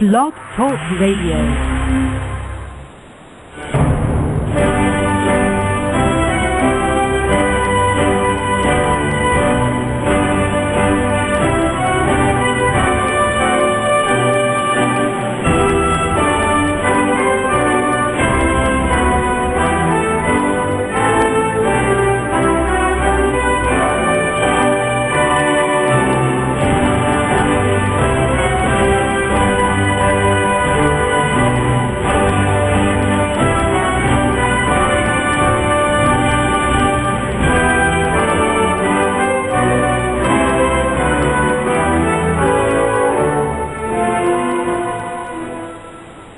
Blog Talk Radio.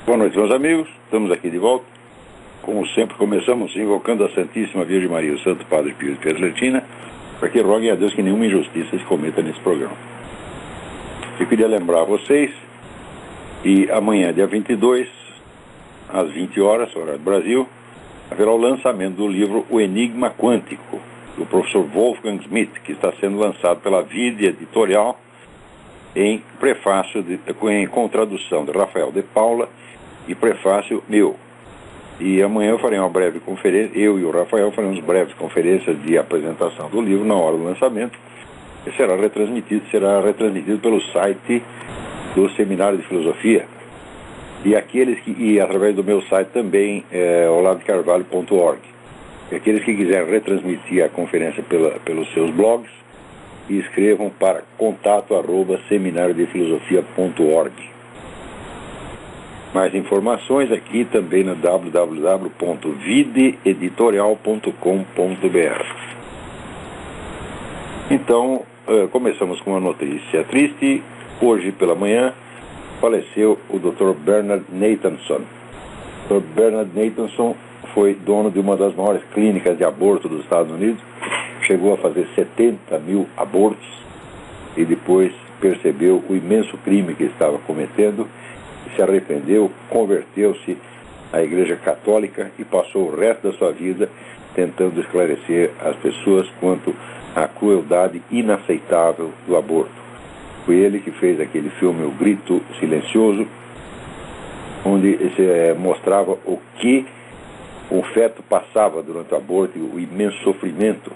Boa noite, meus amigos. Estamos aqui de volta. Como sempre, começamos invocando a Santíssima Virgem Maria, o Santo Padre Pio de Pietrelcina, para que roguem a Deus que nenhuma injustiça se cometa nesse programa. Eu queria lembrar a vocês que amanhã, dia 22, às 20 horas, horário do Brasil, haverá o lançamento do livro O Enigma Quântico, do professor Wolfgang Schmidt, que está sendo lançado pela Vide Editorial em prefácio, com tradução de Rafael de Paula e prefácio meu. E amanhã eu farei uma breve conferência, eu e o Rafael faremos breves conferências de apresentação do livro na hora do lançamento, que será retransmitido pelo site do Seminário de Filosofia, e através do meu site também, oladocarvalho.org. E aqueles que quiserem retransmitir a conferência pelos seus blogs, e escrevam para contato@seminariodefilosofia.org. Mais informações aqui também no www.videeditorial.com.br. Então, começamos com uma notícia triste. Hoje pela manhã faleceu o Dr. Bernard Nathanson. O Dr. Bernard Nathanson foi dono de uma das maiores clínicas de aborto dos Estados Unidos. Chegou a fazer 70 mil abortos e depois percebeu o imenso crime que estava cometendo, se arrependeu, converteu-se à Igreja Católica e passou o resto da sua vida tentando esclarecer as pessoas quanto à crueldade inaceitável do aborto. Foi ele que fez aquele filme O Grito Silencioso, onde se mostrava o que o feto passava durante o aborto e o imenso sofrimento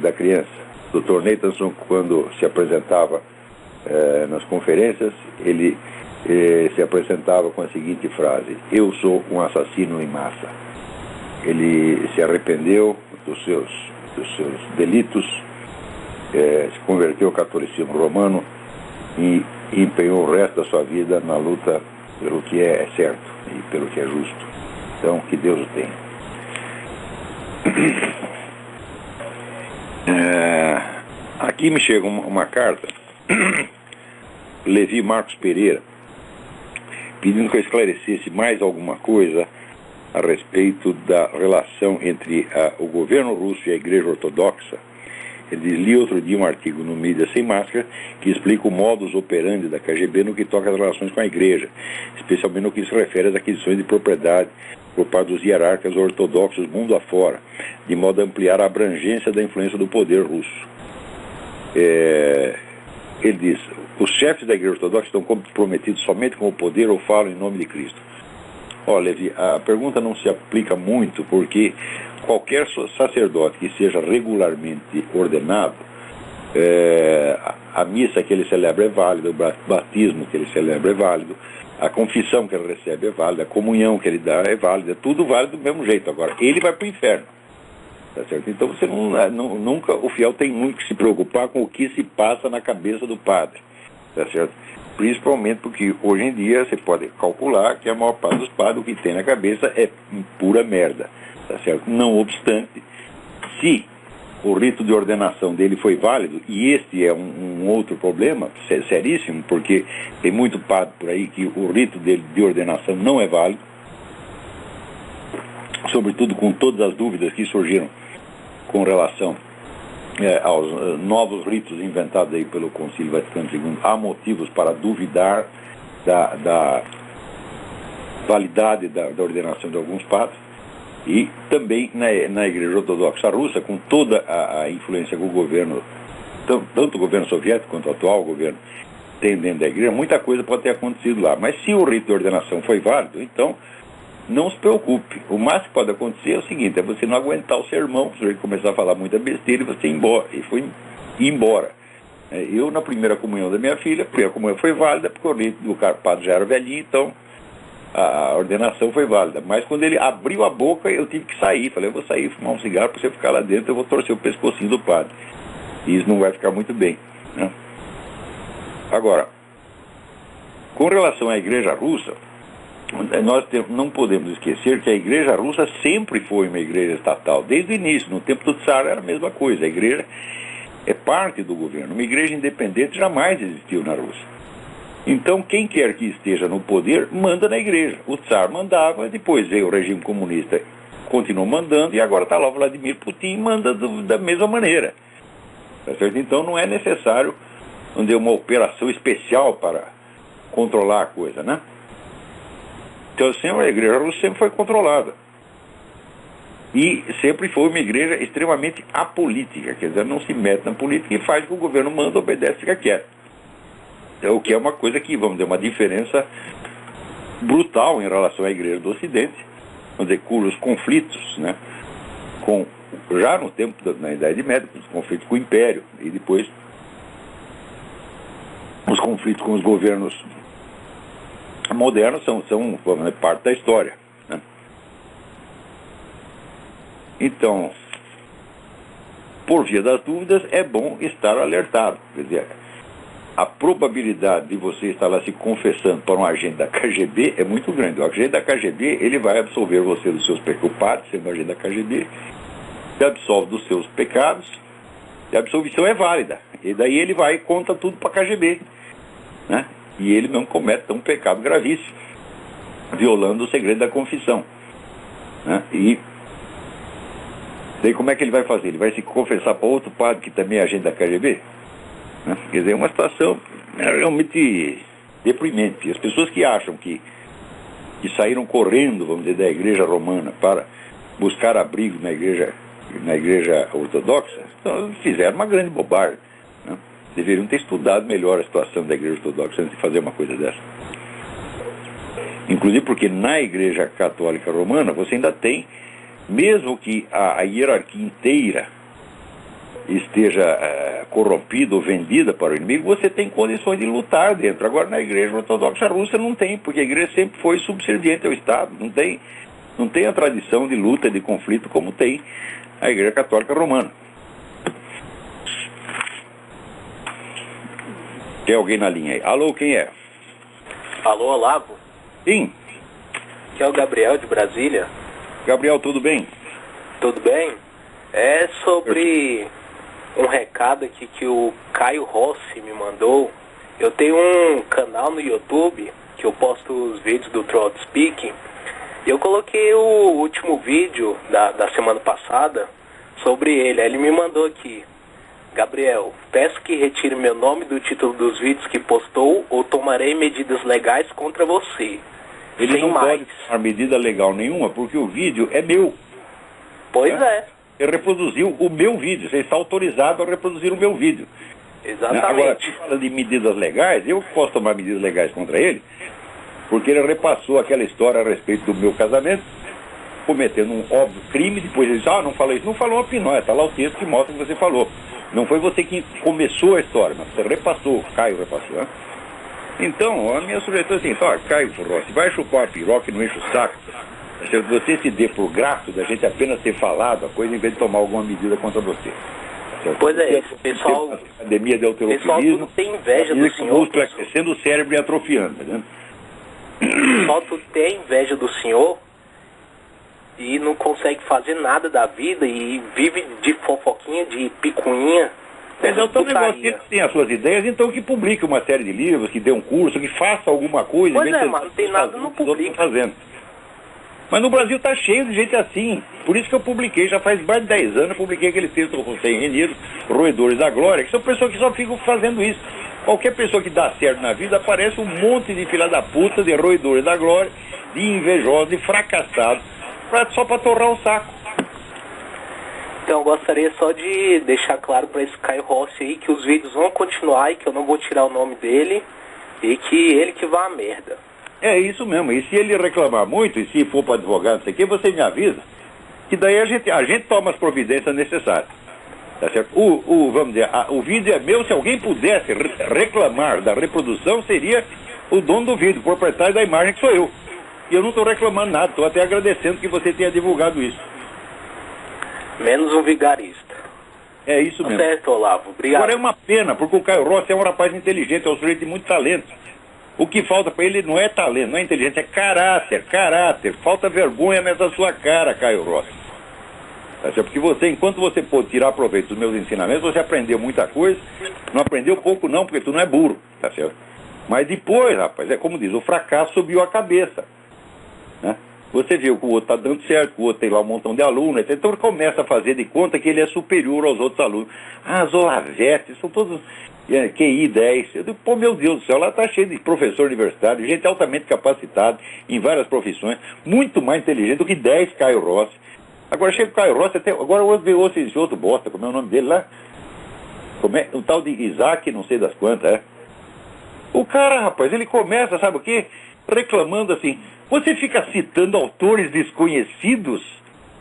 da criança. O Dr. Nathanson, quando se apresentava nas conferências, ele se apresentava com a seguinte frase: eu sou um assassino em massa. Ele se arrependeu dos seus delitos, se converteu ao catolicismo romano e empenhou o resto da sua vida na luta pelo que é certo e pelo que é justo. Então, que Deus o tenha. Aqui me chega uma carta, Levi Marcos Pereira, pedindo que eu esclarecesse mais alguma coisa a respeito da relação entre o governo russo e a Igreja Ortodoxa. Ele li outro dia um artigo no Mídia Sem Máscara que explica o modus operandi da KGB no que toca às relações com a Igreja, especialmente no que se refere às aquisições de propriedade por parte dos hierarcas ortodoxos mundo afora, de modo a ampliar a abrangência da influência do poder russo. Ele diz: os chefes da Igreja Ortodoxa estão comprometidos somente com o poder ou falam em nome de Cristo? Olha, Levi, a pergunta não se aplica muito, porque qualquer sacerdote que seja regularmente ordenado, a missa que ele celebra é válida, o batismo que ele celebra é válido, a confissão que ele recebe é válida, a comunhão que ele dá é válida, tudo válido do mesmo jeito. Agora, ele vai para o inferno, tá certo? Então você nunca, o fiel tem muito que se preocupar com o que se passa na cabeça do padre, tá certo? Principalmente porque hoje em dia você pode calcular que a maior parte dos padres o que tem na cabeça é pura merda, tá certo? Não obstante, se o rito de ordenação dele foi válido, e este é um outro problema seríssimo, porque tem muito padre por aí que o rito dele de ordenação não é válido, sobretudo com todas as dúvidas que surgiram com relação aos novos ritos inventados aí pelo Concílio Vaticano II. Há motivos para duvidar da validade da ordenação de alguns padres. E também na Igreja Ortodoxa Russa, com toda a influência que o governo, tanto o governo soviético quanto o atual governo, tem dentro da igreja, muita coisa pode ter acontecido lá. Mas se o rito de ordenação foi válido, então não se preocupe. O máximo que pode acontecer é o seguinte, é você não aguentar o sermão, o senhor começar a falar muita besteira e você ir embora. E foi embora. Eu, na primeira comunhão da minha filha, a primeira comunhão foi válida, porque o rito do padre já era velhinho, então a ordenação foi válida. Mas quando ele abriu a boca, eu tive que sair. Falei, eu vou sair, fumar um cigarro, para você ficar lá dentro, eu vou torcer o pescocinho do padre. E isso não vai ficar muito bem, né? Agora, com relação à igreja russa, nós não podemos esquecer que a igreja russa sempre foi uma igreja estatal. Desde o início, no tempo do Tsar era a mesma coisa. A igreja é parte do governo. Uma igreja independente jamais existiu na Rússia. Então, quem quer que esteja no poder, manda na igreja. O Tsar mandava, depois veio o regime comunista, continuou mandando, e agora está lá o Vladimir Putin, manda da mesma maneira. Tá certo? Então, não é necessário uma operação especial para controlar a coisa, né? Então, sempre a igreja russa sempre foi controlada. E sempre foi uma igreja extremamente apolítica, quer dizer, não se mete na política e faz o que o governo manda, obedece e fica quieto. O que é uma coisa que, vamos dizer, uma diferença brutal em relação à igreja do Ocidente, vamos dizer, cujos conflitos, né, já no tempo na Idade Média, os conflitos com o Império, e depois os conflitos com os governos modernos são vamos dizer, parte da história, né? Então, por via das dúvidas, é bom estar alertado. Quer dizer, a probabilidade de você estar lá se confessando para um agente da KGB é muito grande. O agente da KGB, ele vai absolver você dos seus pecados, sendo agente da KGB, te absolve dos seus pecados, e a absolvição é válida. E daí ele vai e conta tudo para a KGB, né? E ele não comete um pecado gravíssimo, violando o segredo da confissão, né? E daí como é que ele vai fazer? Ele vai se confessar para outro padre que também é agente da KGB? Né? Quer dizer, é uma situação realmente deprimente. As pessoas que acham que saíram correndo, vamos dizer, da igreja romana para buscar abrigo na igreja ortodoxa, então, fizeram uma grande bobagem, né? Deveriam ter estudado melhor a situação da igreja ortodoxa antes de fazer uma coisa dessa. Inclusive porque na igreja católica romana você ainda tem, mesmo que a hierarquia inteira esteja corrompida ou vendida para o inimigo, você tem condições de lutar dentro. Agora, na igreja ortodoxa russa não tem, porque a igreja sempre foi subserviente ao Estado. Não tem a tradição de luta, de conflito, como tem a igreja católica romana. Tem alguém na linha aí? Alô, quem é? Alô, Olavo? Sim. Aqui é o Gabriel, de Brasília. Gabriel, tudo bem? Tudo bem? É sobre um recado aqui que o Caio Rossi me mandou. Eu tenho um canal no YouTube que eu posto os vídeos do Throat Speaking. Eu coloquei o último vídeo da semana passada sobre ele. Aí ele me mandou aqui: Gabriel, peço que retire meu nome do título dos vídeos que postou ou tomarei medidas legais contra você. Ele não pode tomar medida legal nenhuma porque o vídeo é meu. Pois é. Ele reproduziu o meu vídeo. Você está autorizado a reproduzir o meu vídeo. Exatamente. Agora, se fala de medidas legais, eu posso tomar medidas legais contra ele, porque ele repassou aquela história a respeito do meu casamento, cometendo um óbvio crime. Depois ele disse, não falou isso. Não falou a pinóia, está lá o texto que mostra que você falou. Não foi você que começou a história, mas você repassou, Caio repassou, né? Então, a minha sugestão é assim, Caio Rossi, vai chupar a piroca e não enche o saco. Se você se dê por grato da gente apenas ter falado a coisa em vez de tomar alguma medida contra você. Pois é, esse pessoal... Academia de pessoal tudo tem inveja do senhor. O músculo é crescendo, o cérebro é atrofiando, né? O pessoal tudo tem inveja do senhor e não consegue fazer nada da vida e vive de fofoquinha, de picuinha. Mas eu também gosto que tem as suas ideias, então que publique uma série de livros, que dê um curso, que faça alguma coisa. Pois é, mas não tem nada, não publica. Fazendo. Mas no Brasil está cheio de gente assim. Por isso que eu publiquei, já faz mais de 10 anos, eu publiquei aquele texto do Hussein Renido, Roedores da Glória, que são pessoas que só ficam fazendo isso. Qualquer pessoa que dá certo na vida, aparece um monte de filha da puta, de roedores da glória, de invejosos, de fracassados, só para torrar o saco. Então eu gostaria só de deixar claro para esse Caio Rossi aí que os vídeos vão continuar e que eu não vou tirar o nome dele e que ele que vá à merda. É isso mesmo, e se ele reclamar muito, e se for para advogado, não sei o que, você me avisa, que daí a gente toma as providências necessárias. Tá certo? Vamos dizer, o vídeo é meu, se alguém pudesse reclamar da reprodução, seria o dono do vídeo, o proprietário da imagem, que sou eu. E eu não estou reclamando nada, estou até agradecendo que você tenha divulgado isso. Menos um vigarista. É isso mesmo. Certo, Olavo. Obrigado. Agora é uma pena, porque o Caio Rossi é um rapaz inteligente, é um sujeito de muito talento. O que falta para ele não é talento, não é inteligência, é caráter. Falta vergonha nessa sua cara, Caio Rossi. Tá certo? Porque você, enquanto você pôde tirar proveito dos meus ensinamentos, você aprendeu muita coisa. Não aprendeu pouco não, porque tu não é burro, tá certo? Mas depois, rapaz, é como diz, o fracasso subiu a cabeça, né? Você viu que o outro está dando certo, que o outro tem lá um montão de alunos, etc. Então ele começa a fazer de conta que ele é superior aos outros alunos. As Olavetes, são todos QI 10. Eu digo, pô, meu Deus do céu, lá está cheio de professor universitário, gente altamente capacitada em várias profissões, muito mais inteligente do que 10 Caio Rossi. Agora chega o Caio Rossi, agora eu ouço esse outro bosta, como é o nome dele lá? O tal de Isaac, não sei das quantas, é? O cara, rapaz, ele começa, sabe o quê? Reclamando assim, você fica citando autores desconhecidos?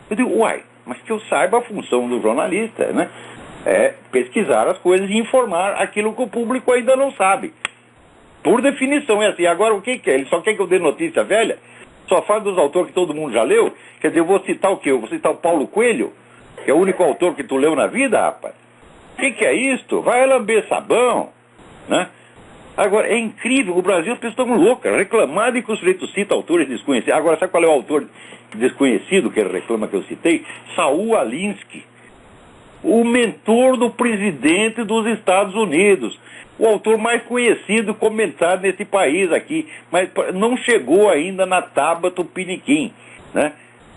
Eu digo, uai, mas que eu saiba a função do jornalista, né? É pesquisar as coisas e informar aquilo que o público ainda não sabe. Por definição é assim. Agora o que é? Ele só quer que eu dê notícia velha? Só fala dos autores que todo mundo já leu? Quer dizer, eu vou citar o quê? Eu vou citar o Paulo Coelho? Que é o único autor que tu leu na vida, rapaz? O que é isto? Vai lamber sabão, né? Agora, é incrível, o Brasil, as pessoas estão loucas, reclamando que o sujeito cita autores desconhecidos. Agora, sabe qual é o autor desconhecido que ele reclama que eu citei? Saul Alinsky, o mentor do presidente dos Estados Unidos, o autor mais conhecido, comentado nesse país aqui, mas não chegou ainda na Tábua Tupiniquim, né?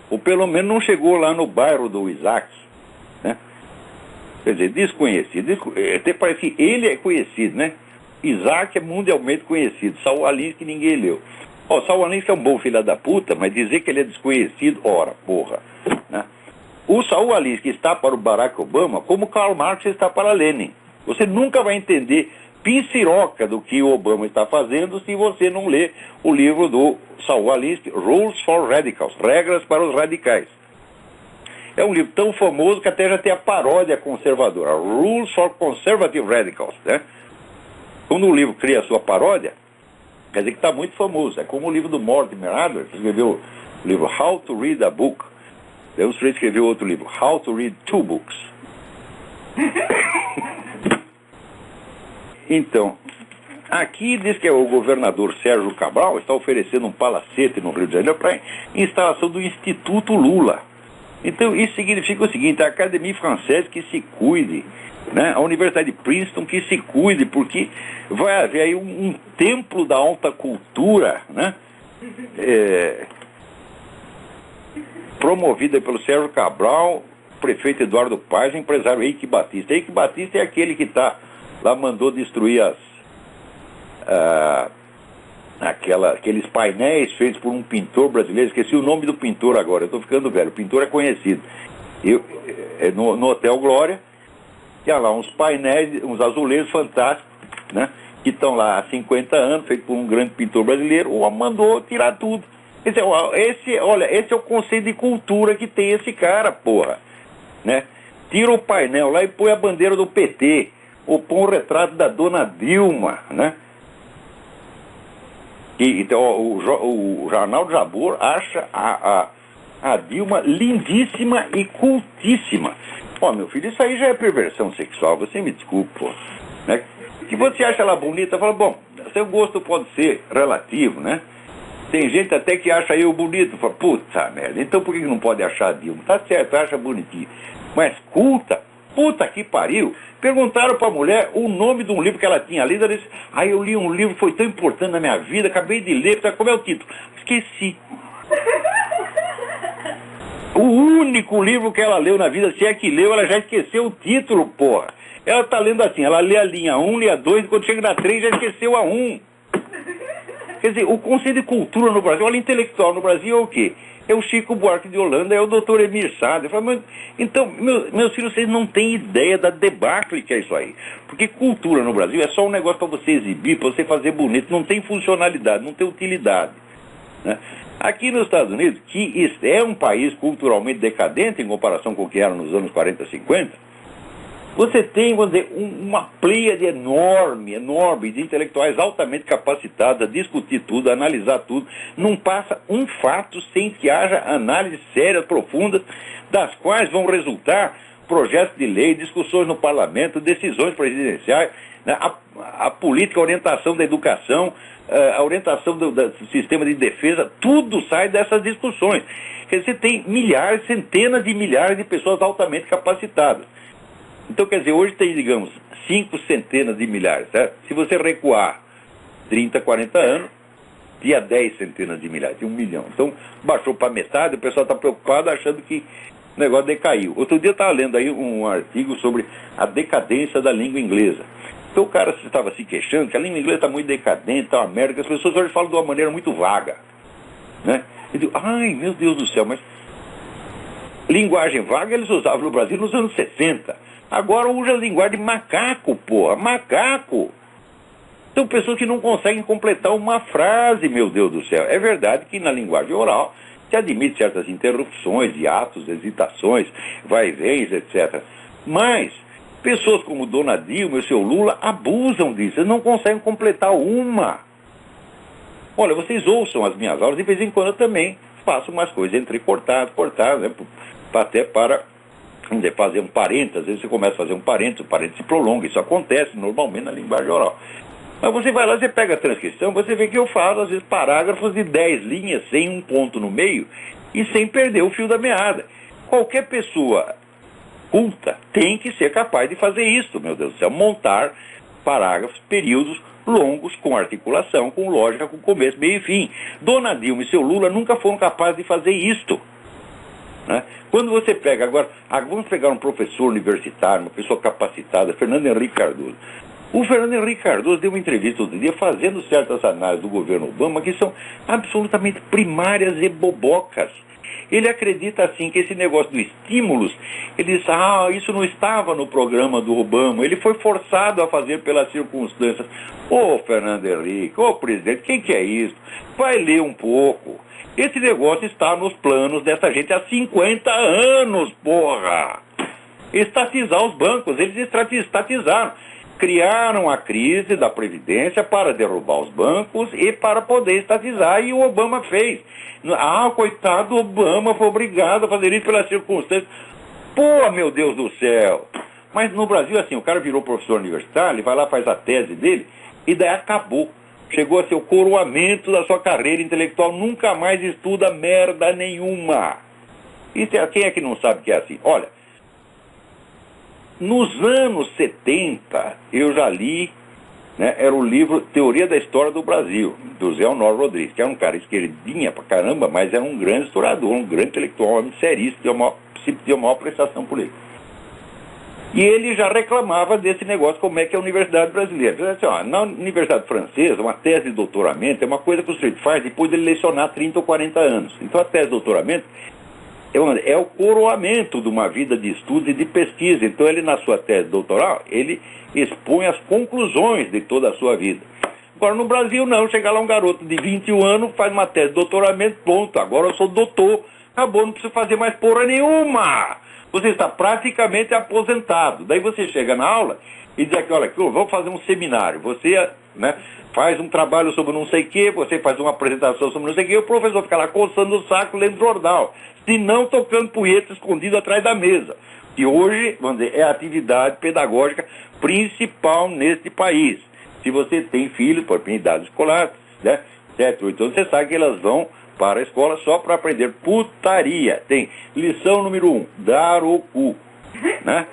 Ou pelo menos não chegou lá no bairro do Isaac, né? Quer dizer, desconhecido, até parece que ele é conhecido, né? Isaac é mundialmente conhecido, Saul Alinsky ninguém leu. Saul Alinsky é um bom filho da puta, mas dizer que ele é desconhecido, ora, porra, né? O Saul Alinsky está para o Barack Obama como Karl Marx está para Lenin. Você nunca vai entender pinciroca do que o Obama está fazendo se você não ler o livro do Saul Alinsky, Rules for Radicals, Regras para os Radicais. É um livro tão famoso que até já tem a paródia conservadora, Rules for Conservative Radicals, né? Quando o livro cria a sua paródia, quer dizer que está muito famoso. É como o livro do Mortimer Adler, que escreveu o livro How to Read a Book. Daí o sujeito escreveu outro livro, How to Read Two Books. Então, aqui diz que o governador Sérgio Cabral está oferecendo um palacete no Rio de Janeiro para instalação do Instituto Lula. Então, isso significa o seguinte, a Académie Française que se cuide, né? A Universidade de Princeton que se cuide, porque vai haver aí um templo da alta cultura, né? Promovida pelo Sérgio Cabral, prefeito Eduardo Paes, empresário Eike Batista. Eike Batista é aquele que lá mandou destruir aqueles painéis feitos por um pintor brasileiro. Esqueci o nome do pintor agora, eu estou ficando velho, o pintor é conhecido. No Hotel Glória, tinha lá uns painéis, uns azulejos fantásticos, né, que estão lá há 50 anos, feitos por um grande pintor brasileiro, mandou tirar tudo. Esse é o conceito de cultura que tem esse cara, porra, né? Tira o painel lá e põe a bandeira do PT, ou põe o retrato da dona Dilma, né? Então, o Jornal Jabor acha a Dilma lindíssima e cultíssima. Meu filho, isso aí já é perversão sexual, você me desculpe, pô, né? Se você acha ela bonita, fala, bom, seu gosto pode ser relativo, né? Tem gente até que acha eu bonito, fala, puta merda, então por que não pode achar a Dilma? Tá certo, acha bonitinho, mas culta, puta que pariu. Perguntaram pra mulher o nome de um livro que ela tinha lido, ela disse, eu li um livro, foi tão importante na minha vida, acabei de ler, como é o título? Esqueci. O único livro que ela leu na vida, se é que leu, ela já esqueceu o título, porra. Ela tá lendo assim, ela lê a linha 1, lê a 2, e quando chega na 3 já esqueceu a 1. Quer dizer, o conceito de cultura no Brasil, olha, intelectual no Brasil é o quê? é o Chico Buarque de Holanda, é o doutor Emir Saad. Eu falo, mas, então, meus filhos, vocês não têm ideia da debacle que é isso aí. Porque cultura no Brasil é só um negócio para você exibir, para você fazer bonito, não tem funcionalidade, não tem utilidade, né? Aqui nos Estados Unidos, que é um país culturalmente decadente em comparação com o que era nos anos 40, 50, você tem, vamos dizer, uma pleiade enorme de intelectuais altamente capacitados a discutir tudo, a analisar tudo. Não passa um fato sem que haja análises sérias, profundas, das quais vão resultar projetos de lei, discussões no parlamento, decisões presidenciais, né, a política, a orientação da educação, a orientação do sistema de defesa, tudo sai dessas discussões. Quer dizer, você tem milhares, centenas de milhares de pessoas altamente capacitadas. Então, quer dizer, hoje tem, digamos, 5 centenas de milhares, certo? Se você recuar 30, 40 anos, tinha 10 centenas de milhares, tinha 1 milhão. Então, baixou para metade, o pessoal está preocupado achando que o negócio decaiu. Outro dia eu estava lendo aí um artigo sobre a decadência da língua inglesa. Então o cara estava se queixando que a língua inglesa está muito decadente, está uma merda, que as pessoas hoje falam de uma maneira muito vaga, né? Eu digo, ai, meu Deus do céu, mas linguagem vaga eles usavam no Brasil nos anos 60. Agora usa a linguagem de macaco, porra, macaco. São pessoas que não conseguem completar uma frase, meu Deus do céu. É verdade que na linguagem oral se admite certas interrupções, hiatos, hesitações, vai-vens, etc. Mas pessoas como Dona Dilma e o seu Lula abusam disso, eles não conseguem completar uma. Olha, vocês ouçam as minhas aulas, de vez em quando eu também faço umas coisas entrecortadas, né, até para fazer um parênteses. Às vezes você começa a fazer um parênteses, o parênteses se prolonga, isso acontece normalmente na linguagem oral. Mas você vai lá, você pega a transcrição, você vê que eu falo, às vezes, parágrafos de 10 linhas, sem um ponto no meio, e sem perder o fio da meada. Qualquer pessoa culta tem que ser capaz de fazer isso, meu Deus do céu, montar parágrafos, períodos longos, com articulação, com lógica, com começo, meio e fim. Dona Dilma e seu Lula nunca foram capazes de fazer isto, né? Quando você pega agora, vamos pegar um professor universitário, uma pessoa capacitada, Fernando Henrique Cardoso. O Fernando Henrique Cardoso deu uma entrevista outro dia fazendo certas análises do governo Obama que são absolutamente primárias e bobocas. Ele acredita assim que esse negócio dos estímulos, ele diz, isso não estava no programa do Obama, ele foi forçado a fazer pelas circunstâncias. Ô Fernando Henrique, ô presidente, quem que é isso? Vai ler um pouco. Esse negócio está nos planos dessa gente há 50 anos, porra! Estatizar os bancos, eles estatizaram. Criaram a crise da Previdência para derrubar os bancos e para poder estatizar, e o Obama fez. Coitado do Obama, foi obrigado a fazer isso pelas circunstâncias. Pô, meu Deus do céu! Mas no Brasil, assim, o cara virou professor universitário, ele vai lá, faz a tese dele, e daí acabou. Chegou a ser o coroamento da sua carreira intelectual, nunca mais estuda merda nenhuma. Quem é que não sabe que é assim? Olha, nos anos 70, eu já li, né, era o livro Teoria da História do Brasil, do Zé Honório Rodrigues, que era um cara esquerdinha pra caramba, mas era um grande historiador, um grande intelectual, um homem seríssimo, de uma maior prestação política. E ele já reclamava desse negócio, como é que é a universidade brasileira. Ele disse, na universidade francesa, uma tese de doutoramento é uma coisa que o sujeito faz depois de ele lecionar 30 ou 40 anos. Então a tese de doutoramento é o coroamento de uma vida de estudo e de pesquisa. Então ele, na sua tese doutoral, ele expõe as conclusões de toda a sua vida. Agora no Brasil não, chega lá um garoto de 21 anos, faz uma tese de doutoramento, ponto, agora eu sou doutor, acabou, não preciso fazer mais porra nenhuma. Você está praticamente aposentado. Daí você chega na aula e diz aqui, olha, vamos fazer um seminário. Você, né, faz um trabalho sobre não sei o quê, você faz uma apresentação sobre não sei o quê, e o professor fica lá coçando o saco, lendo jornal. Se não, tocando punheta escondido atrás da mesa. Que hoje, vamos dizer, é a atividade pedagógica principal neste país. Se você tem filhos, por idade escolar, né, 7, 8 anos, você sabe que elas vão para a escola só para aprender putaria. Tem lição número 1, dar o cu, né?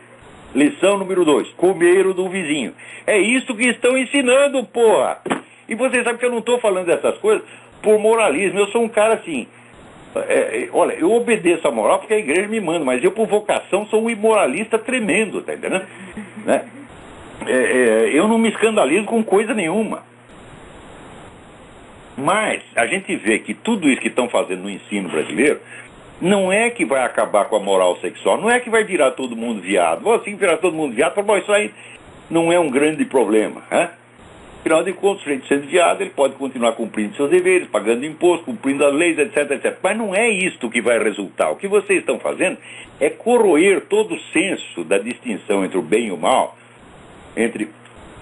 Lição número 2, comer o do vizinho. É isso que estão ensinando, porra! E vocês sabem que eu não estou falando dessas coisas por moralismo. Eu sou um cara assim, olha, eu obedeço a moral porque a igreja me manda, mas eu por vocação sou um imoralista tremendo, tá entendendo? Né? Eu não me escandalizo com coisa nenhuma. Mas a gente vê que tudo isso que estão fazendo no ensino brasileiro não é que vai acabar com a moral sexual, não é que vai virar todo mundo viado. Assim virar todo mundo viado, bom, isso aí não é um grande problema, né? Afinal de contas, o sujeito sendo viado, ele pode continuar cumprindo seus deveres, pagando imposto, cumprindo as leis, etc, etc. Mas não é isto que vai resultar. O que vocês estão fazendo é corroer todo o senso da distinção entre o bem e o mal, entre,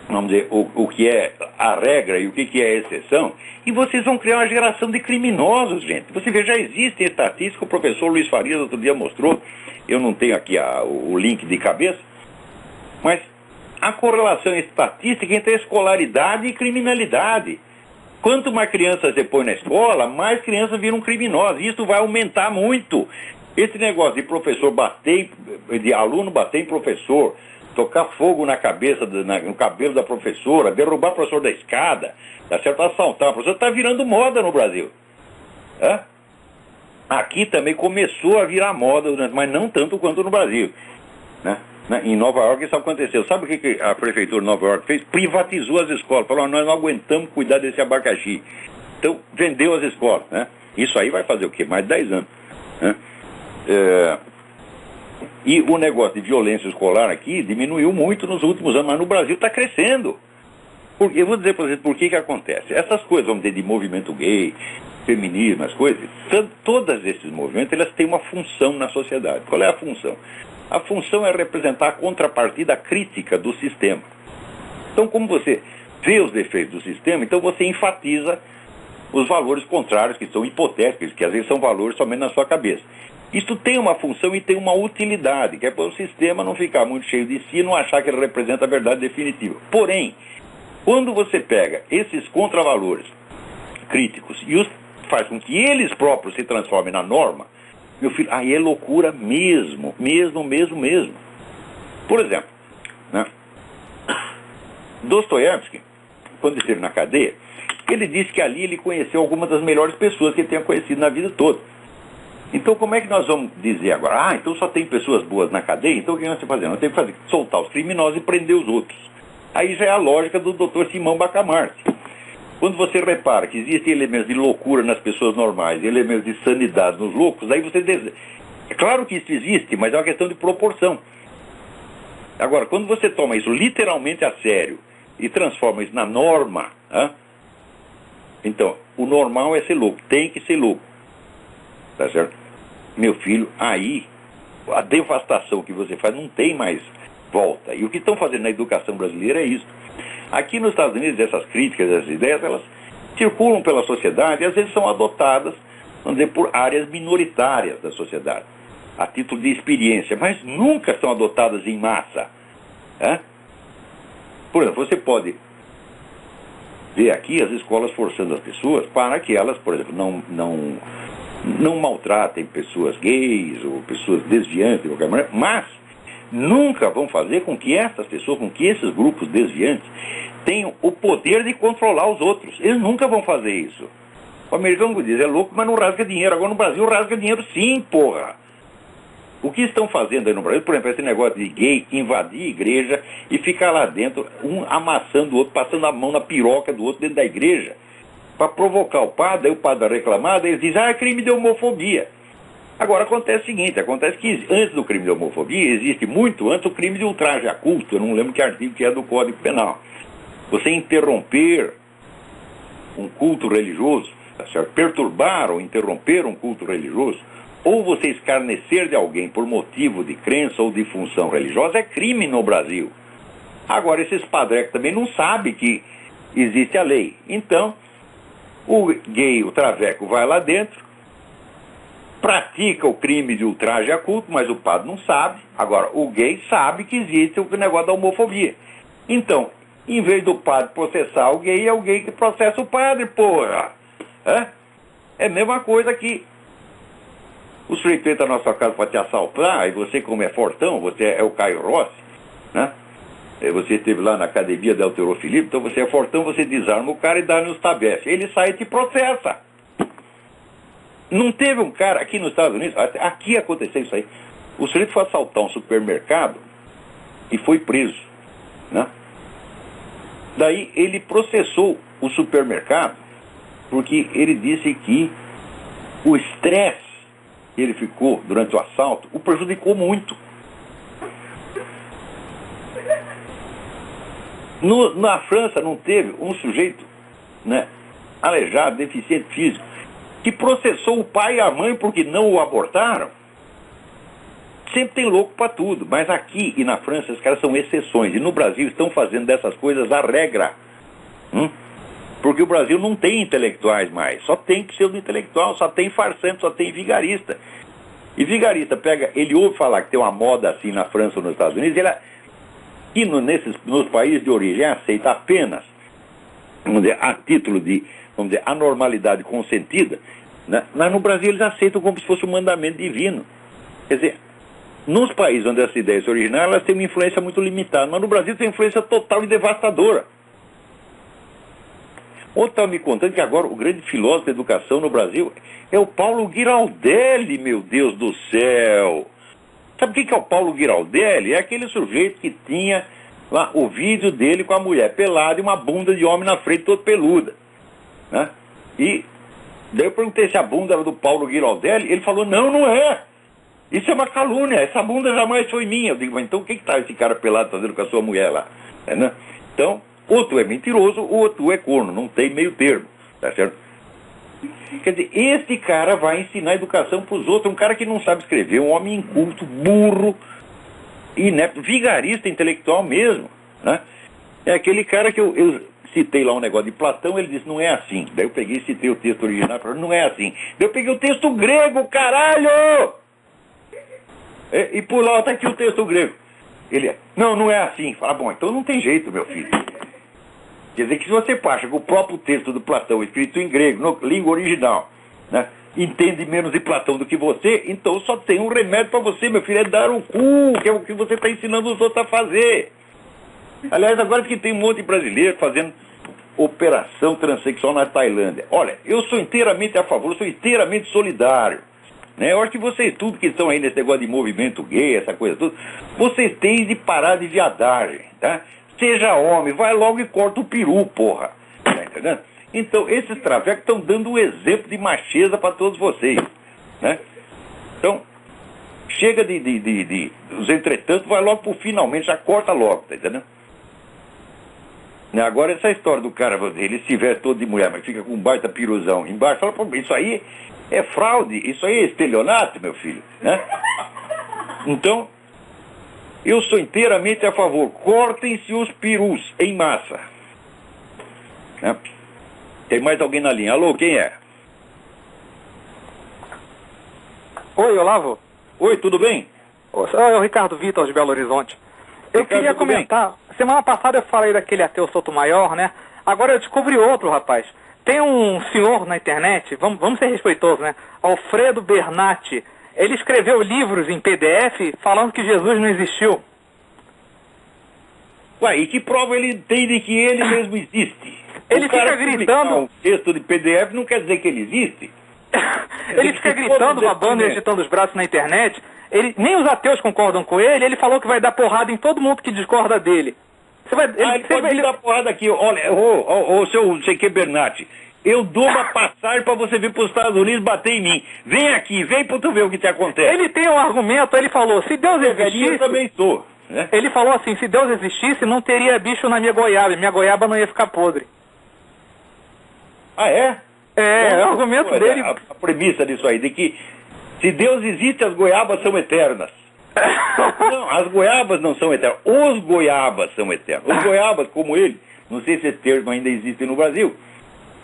vamos dizer, o que é a regra e o que é a exceção, e vocês vão criar uma geração de criminosos, gente. Você vê, já existe estatística, o professor Luiz Farias outro dia mostrou, eu não tenho aqui o link de cabeça, mas a correlação estatística entre a escolaridade e criminalidade. Quanto mais crianças você põe na escola, mais crianças viram criminosos. Isso vai aumentar muito. Esse negócio de professor bater, de aluno bater em professor, tocar fogo na cabeça, no cabelo da professora, derrubar o professor da escada, tá certo? Assaltar o professor, está virando moda no Brasil. Aqui também começou a virar moda, mas não tanto quanto no Brasil, né? Em Nova York isso aconteceu. Sabe o que a prefeitura de Nova York fez? Privatizou as escolas. Falou, nós não aguentamos cuidar desse abacaxi. Então, vendeu as escolas, né? Isso aí vai fazer o quê? Mais de 10 anos, né? E o negócio de violência escolar aqui diminuiu muito nos últimos anos, mas no Brasil está crescendo. Porque, eu vou dizer para vocês por que acontece. Essas coisas, vamos dizer, de movimento gay, feminismo, as coisas, todos esses movimentos, elas têm uma função na sociedade. Qual é a função? A função é representar a contrapartida crítica do sistema. Então, como você vê os defeitos do sistema, então você enfatiza os valores contrários, que são hipotéticos, que às vezes são valores somente na sua cabeça. Isso tem uma função e tem uma utilidade, que é para o sistema não ficar muito cheio de si e não achar que ele representa a verdade definitiva. Porém, quando você pega esses contravalores críticos e os faz com que eles próprios se transformem na norma, meu filho, aí é loucura mesmo. Por exemplo, né? Dostoiévski, quando esteve na cadeia, ele disse que ali ele conheceu algumas das melhores pessoas que ele tenha conhecido na vida toda. Então como é que nós vamos dizer agora? Então só tem pessoas boas na cadeia, então o que nós temos que fazer? Nós temos que fazer soltar os criminosos e prender os outros. Aí já é a lógica do Dr. Simão Bacamarte. Quando você repara que existem elementos de loucura nas pessoas normais e elementos de sanidade nos loucos, aí você... É claro que isso existe, mas é uma questão de proporção. Agora, quando você toma isso literalmente a sério e transforma isso na norma, então, o normal é ser louco, tem que ser louco. Tá certo? Meu filho, aí, a devastação que você faz não tem mais volta. E o que estão fazendo na educação brasileira é isso. Aqui nos Estados Unidos, essas críticas, essas ideias, elas circulam pela sociedade e às vezes são adotadas, vamos dizer, por áreas minoritárias da sociedade, a título de experiência, mas nunca são adotadas em massa. Por exemplo, você pode ver aqui as escolas forçando as pessoas para que elas, por exemplo, não maltratem pessoas gays ou pessoas desviantes de qualquer maneira, mas nunca vão fazer com que essas pessoas, com que esses grupos desviantes tenham o poder de controlar os outros. Eles nunca vão fazer isso. O americano diz, é louco, mas não rasga dinheiro. Agora no Brasil rasga dinheiro sim, porra. O que estão fazendo aí no Brasil, por exemplo, esse negócio de gay invadir a igreja e ficar lá dentro, um amassando o outro, passando a mão na piroca do outro dentro da igreja, para provocar o padre, aí o padre vai reclamar, daí eles dizem, é crime de homofobia. Agora acontece o seguinte, acontece que antes do crime de homofobia, existe muito antes o crime de ultraje a culto, eu não lembro que artigo que é do Código Penal. Você interromper um culto religioso, tá certo? Perturbar ou interromper um culto religioso, ou você escarnecer de alguém por motivo de crença ou de função religiosa, é crime no Brasil. Agora, esses padrecos também não sabem que existe a lei. Então, o gay, o traveco, vai lá dentro, pratica o crime de ultraje a culto, mas o padre não sabe. Agora, o gay sabe que existe o negócio da homofobia. Então, em vez do padre processar o gay, é o gay que processa o padre, porra. É a mesma coisa que o sujeito entra na sua casa para te assaltar, e você, como é fortão, você é o Caio Rossi, né? Você esteve lá na academia da Alterofilipe, então você é fortão, você desarma o cara e dá-lhe os tabefes. Ele sai e te processa. Não teve um cara aqui nos Estados Unidos, aqui aconteceu isso aí. O sujeito foi assaltar um supermercado e foi preso, né? Daí ele processou o supermercado porque ele disse que o estresse que ele ficou durante o assalto o prejudicou muito. Na França não teve um sujeito, né, aleijado, deficiente físico, que processou o pai e a mãe porque não o abortaram? Sempre tem louco para tudo, mas aqui e na França os caras são exceções, e no Brasil estão fazendo dessas coisas a regra. Porque o Brasil não tem intelectuais mais, só tem pseudo-intelectual, só tem farsante, só tem vigarista. E vigarista ele ouve falar que tem uma moda assim na França ou nos Estados Unidos, e nos países de origem aceita apenas, vamos dizer, a título de, vamos dizer, anormalidade consentida, né? Mas no Brasil eles aceitam como se fosse um mandamento divino. Quer dizer, nos países onde essa ideia se originar, elas têm uma influência muito limitada, mas no Brasil tem influência total e devastadora. Outro estava me contando que agora o grande filósofo da educação no Brasil é o Paulo Giraldelli, meu Deus do céu! Sabe o que é o Paulo Giraldelli? É aquele sujeito que tinha lá o vídeo dele com a mulher pelada e uma bunda de homem na frente toda peluda, né? E daí eu perguntei se a bunda era do Paulo Giraldelli, ele falou, não é. Isso é uma calúnia, essa bunda jamais foi minha. Eu digo, mas então o que tá esse cara pelado fazendo com a sua mulher lá? Né? Então, ou tu é mentiroso ou tu é corno, não tem meio termo, tá certo? Quer dizer, esse cara vai ensinar educação para os outros, um cara que não sabe escrever, um homem inculto, burro, inepto, vigarista intelectual mesmo, né? É aquele cara que eu citei lá um negócio de Platão, ele disse, não é assim. Daí eu peguei e citei o texto original, falei, não é assim. Daí eu peguei o texto grego, caralho! E por lá, tá aqui o texto grego. Ele, não é assim. Fala, bom, então não tem jeito, meu filho. Quer dizer que se você acha que o próprio texto do Platão, escrito em grego, na língua original, né, entende menos de Platão do que você, então só tem um remédio para você, meu filho, é dar o cu, que é o que você está ensinando os outros a fazer. Aliás, agora que tem um monte de brasileiro fazendo operação transexual na Tailândia. Olha, eu sou inteiramente a favor, eu sou inteiramente solidário. Né? Eu acho que vocês, tudo que estão aí nesse negócio de movimento gay, essa coisa toda, vocês têm de parar de viadagem, tá? Seja homem, vai logo e corta o peru, porra. Tá entendendo? Então, esses travecos estão dando um exemplo de macheza para todos vocês, né? Então, chega os entretanto, vai logo pro finalmente, já corta logo, tá entendendo? Agora, essa história do cara, ele se veste todo de mulher, mas fica com um baita piruzão embaixo, fala, pô, isso aí é fraude, isso aí é estelionato, meu filho, né? Então, eu sou inteiramente a favor, cortem-se os perus em massa. Né? Tem mais alguém na linha? Alô, quem é? Oi, Olavo. Oi, tudo bem? É o Ricardo Vitor de Belo Horizonte. Eu queria comentar, semana passada eu falei daquele ateu Sotomayor, né? Agora eu descobri outro, rapaz. Tem um senhor na internet, vamos ser respeitosos, né? Alfredo Bernatti. Ele escreveu livros em PDF falando que Jesus não existiu. Ué, e que prova ele tem de que ele mesmo existe? Ele fica gritando... Um texto de PDF não quer dizer que ele existe. Ele fica gritando, babando e agitando os braços na internet. Nem os ateus concordam com ele. Ele falou que vai dar porrada em todo mundo que discorda dele. Ele pode dar porrada aqui. Olha, ô seu C.Q. Bernatti, eu dou uma passagem para você vir para os Estados Unidos bater em mim. Vem aqui, vem para tu ver o que te acontece. Ele tem um argumento, ele falou, se Deus existisse... Eu também sou. Né? Ele falou assim, se Deus existisse, não teria bicho na minha goiaba não ia ficar podre. Ah, é? É o argumento dele... A premissa disso aí, de que se Deus existe, as goiabas são eternas. Não, as goiabas não são eternas. Os goiabas são eternos. Os goiabas, como ele, não sei se esse termo ainda existe no Brasil,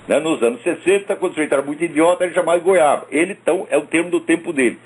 né? Nos anos 60, quando o sujeito era muito idiota, ele chamava de goiaba. Ele, então, é o termo do tempo dele.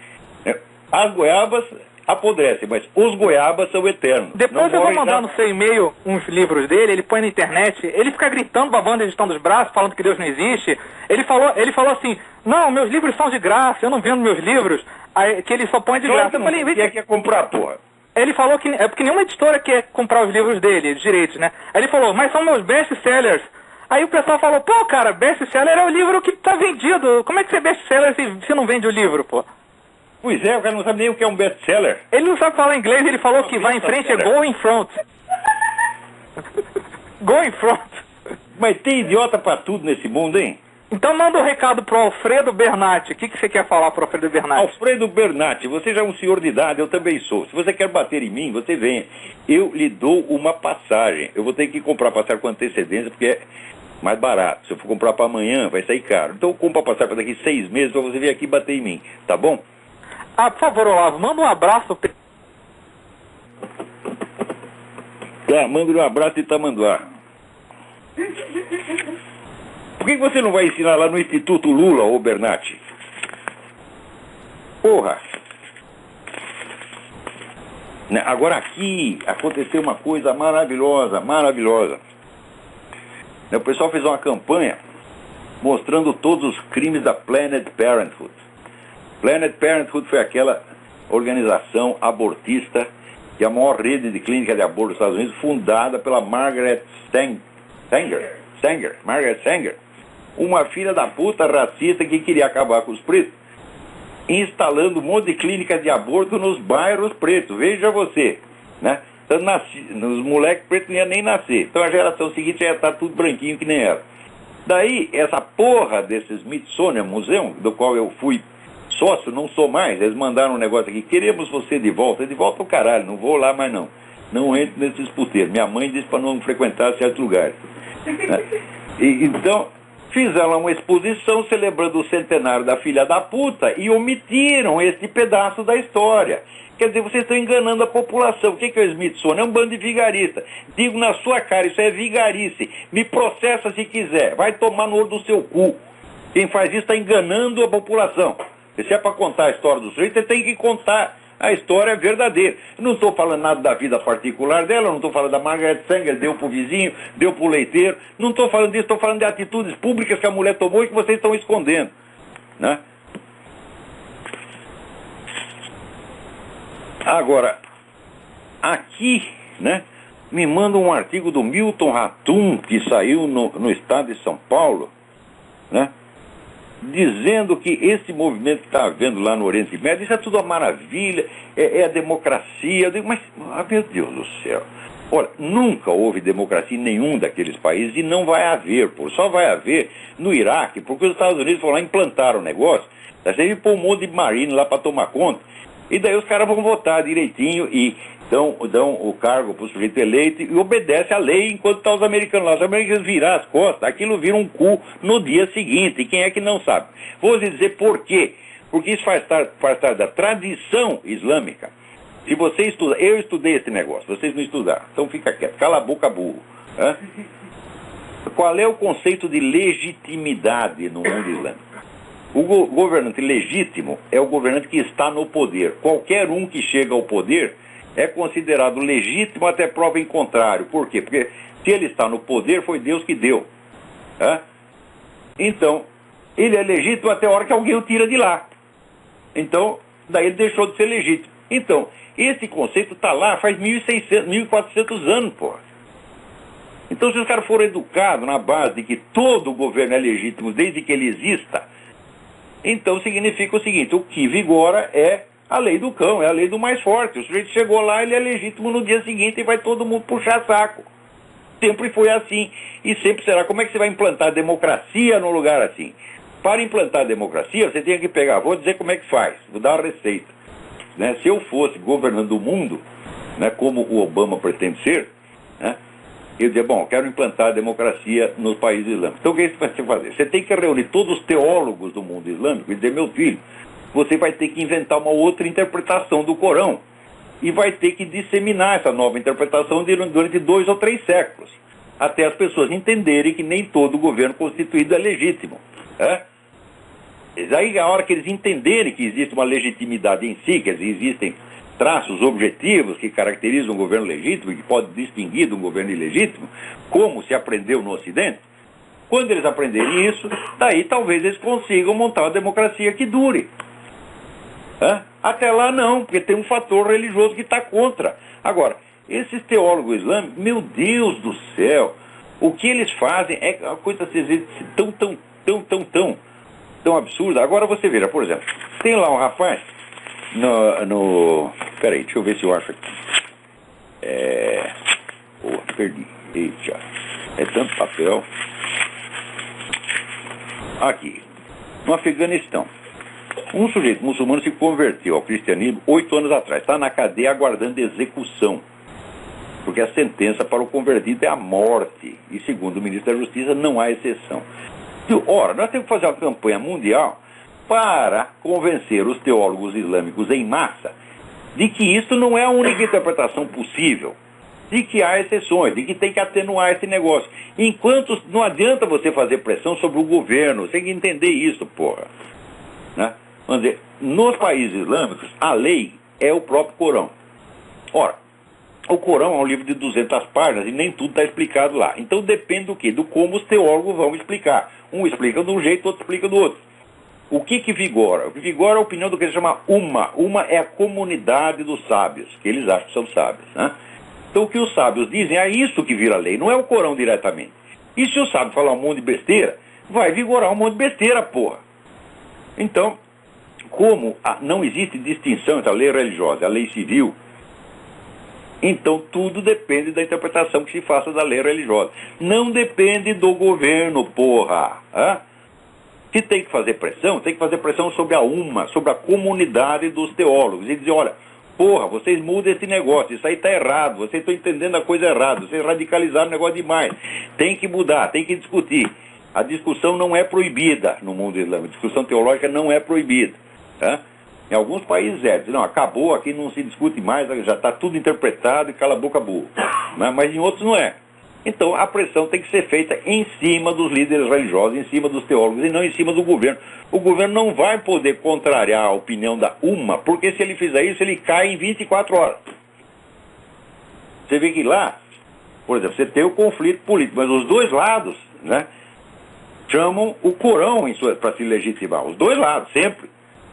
As goiabas apodrecem, mas os goiabas são eternos. Depois eu vou mandar no seu e-mail uns livros dele, ele põe na internet, ele fica gritando, babando, agitando os braços, falando que Deus não existe. Ele falou assim, não, meus livros são de graça, eu não vendo meus livros, aí, que ele só põe de graça. Eu falei, quer comprar, porra. Ele falou que, é porque nenhuma editora quer comprar os livros dele, os direitos, né? Aí ele falou, mas são meus best-sellers. Aí o pessoal falou, pô, cara, best-seller é o livro que tá vendido, como é que você é best-seller se não vende o livro, pô? Pois é, o cara não sabe nem o que é um best-seller. Ele não sabe falar inglês, ele falou que vai em frente é go in front. Go in front. Mas tem idiota pra tudo nesse mundo, hein? Então manda um recado pro Alfredo Bernatti. O que você quer falar pro Alfredo Bernatti? Alfredo Bernatti, você já é um senhor de idade, eu também sou. Se você quer bater em mim, você vem. Eu lhe dou uma passagem. Eu vou ter que comprar passagem com antecedência, porque é mais barato. Se eu for comprar para amanhã, vai sair caro. Então eu compro a passagem para daqui 6 meses para você vir aqui bater em mim, tá bom? Ah, por favor, Olavo, manda um abraço. Tá, manda um abraço de Itamanduá. Por que você não vai ensinar lá no Instituto Lula, ô Bernatti? Porra! Agora aqui aconteceu uma coisa maravilhosa, maravilhosa. O pessoal fez uma campanha mostrando todos os crimes da Planned Parenthood. Planned Parenthood foi aquela organização abortista que é a maior rede de clínica de aborto dos Estados Unidos, fundada pela Margaret Sanger, uma filha da puta racista que queria acabar com os pretos, instalando um monte de clínicas de aborto nos bairros pretos. Veja você, né? Então, os moleques pretos não iam nem nascer. Então a geração seguinte já ia estar tudo branquinho que nem ela. Daí, essa porra desse Smithsonian Museum, do qual eu fui sócio, não sou mais, eles mandaram um negócio aqui: queremos você de volta. De volta ao caralho, não vou lá mais não. Não entro nesses puteiros. Minha mãe disse para não frequentar certos lugares. Então, fizeram uma exposição celebrando o centenário da filha da puta e omitiram este pedaço da história. Quer dizer, vocês estão enganando a população. O que é o Smithsonian? É um bando de vigarista. Digo na sua cara, isso é vigarice. Me processa se quiser. Vai tomar no olho do seu cu. Quem faz isso está enganando a população. Se é para contar a história dos reis, você tem que contar a história verdadeira. Eu não estou falando nada da vida particular dela, não estou falando da Margaret Sanger, deu pro vizinho, deu pro leiteiro. Não estou falando disso, estou falando de atitudes públicas que a mulher tomou e que vocês estão escondendo, né? Agora, aqui, né, me manda um artigo do Milton Ratum, que saiu no Estado de São Paulo, né, dizendo que esse movimento que está havendo lá no Oriente Médio, isso é tudo uma maravilha, é a democracia. Eu digo, mas, meu Deus do céu, olha, nunca houve democracia em nenhum daqueles países e não vai haver, pô. Só vai haver no Iraque, porque os Estados Unidos foram lá e implantaram o negócio, daí você pôr um monte de marine lá para tomar conta. E daí os caras vão votar direitinho e dão o cargo para o sujeito eleito e obedece à lei enquanto estão os americanos lá. Os americanos virar as costas, aquilo vira um cu no dia seguinte. E quem é que não sabe? Vou dizer por quê. Porque isso faz parte da tradição islâmica. Se você estuda, eu estudei esse negócio, vocês não estudaram, então fica quieto, cala a boca, burro. Hã? Qual é o conceito de legitimidade no mundo islâmico? O governante legítimo é o governante que está no poder. Qualquer um que chega ao poder é considerado legítimo até prova em contrário. Por quê? Porque se ele está no poder, foi Deus que deu. Então, ele é legítimo até a hora que alguém o tira de lá. Então, daí ele deixou de ser legítimo. Então, esse conceito está lá faz 1.600, 1.400 anos, pô. Então, se os caras foram educados na base de que todo governo é legítimo desde que ele exista, então significa o seguinte: o que vigora é a lei do cão, é a lei do mais forte. O sujeito chegou lá, ele é legítimo no dia seguinte e vai todo mundo puxar saco. Sempre foi assim e sempre será. Como é que você vai implantar democracia num lugar assim? Para implantar democracia, você tem que pegar, vou dizer como é que faz, vou dar uma receita, né? Se eu fosse governando o mundo, né, como o Obama pretende ser, né, eu dizia, bom, quero implantar a democracia nos países islâmicos. Então o que você vai fazer? Você tem que reunir todos os teólogos do mundo islâmico e dizer, meu filho, você vai ter que inventar uma outra interpretação do Corão e vai ter que disseminar essa nova interpretação durante 2 ou 3 séculos, até as pessoas entenderem que nem todo governo constituído é legítimo. Aí a hora que eles entenderem que existe uma legitimidade em si, que existem traços objetivos que caracterizam um governo legítimo e que pode distinguir de um governo ilegítimo, como se aprendeu no Ocidente, quando eles aprenderem isso, daí talvez eles consigam montar uma democracia que dure. Até lá não, porque tem um fator religioso que está contra. Agora, esses teólogos islâmicos, meu Deus do céu, o que eles fazem é uma coisa tão absurda. Agora você veja, por exemplo, tem lá um rapaz peraí, deixa eu ver se eu acho aqui. Perdi. Eita, é tanto papel. Aqui, no Afeganistão, um sujeito muçulmano se converteu ao cristianismo 8 anos atrás. Está na cadeia aguardando execução. Porque a sentença para o convertido é a morte. E segundo o ministro da Justiça, não há exceção. Ora, nós temos que fazer uma campanha mundial para convencer os teólogos islâmicos em massa de que isso não é a única interpretação possível, de que há exceções, de que tem que atenuar esse negócio. Enquanto não adianta você fazer pressão sobre o governo, você tem que entender isso, porra. Né? Vamos dizer, nos países islâmicos, a lei é o próprio Corão. Ora, o Corão é um livro de 200 páginas e nem tudo está explicado lá. Então depende do quê? Do como os teólogos vão explicar. Um explica de um jeito, outro explica do outro. O que vigora? O que vigora é a opinião do que eles chamam Umma. Umma é a comunidade dos sábios, que eles acham que são sábios, né? Então o que os sábios dizem é isso que vira lei, não é o Corão diretamente. E se o sábio falar um monte de besteira, vai vigorar um monte de besteira, porra. Então, como não existe distinção entre a lei religiosa e a lei civil, então tudo depende da interpretação que se faça da lei religiosa. Não depende do governo, porra. Se tem que fazer pressão, tem que fazer pressão sobre a Umma, sobre a comunidade dos teólogos. E dizer, olha, porra, vocês mudam esse negócio, isso aí está errado, vocês estão entendendo a coisa errada, vocês radicalizaram o negócio demais. Tem que mudar, tem que discutir. A discussão não é proibida no mundo islâmico, a discussão teológica não é proibida. Em alguns países não, acabou, aqui não se discute mais, já está tudo interpretado e cala a boca burro. Mas em outros não é. Então a pressão tem que ser feita em cima dos líderes religiosos, em cima dos teólogos e não em cima do governo. O governo não vai poder contrariar a opinião da Umma, porque se ele fizer isso, ele cai em 24 horas. Você vê que lá, por exemplo, você tem o conflito político, mas os dois lados, né, chamam o Corão para se legitimar. Os dois lados, sempre.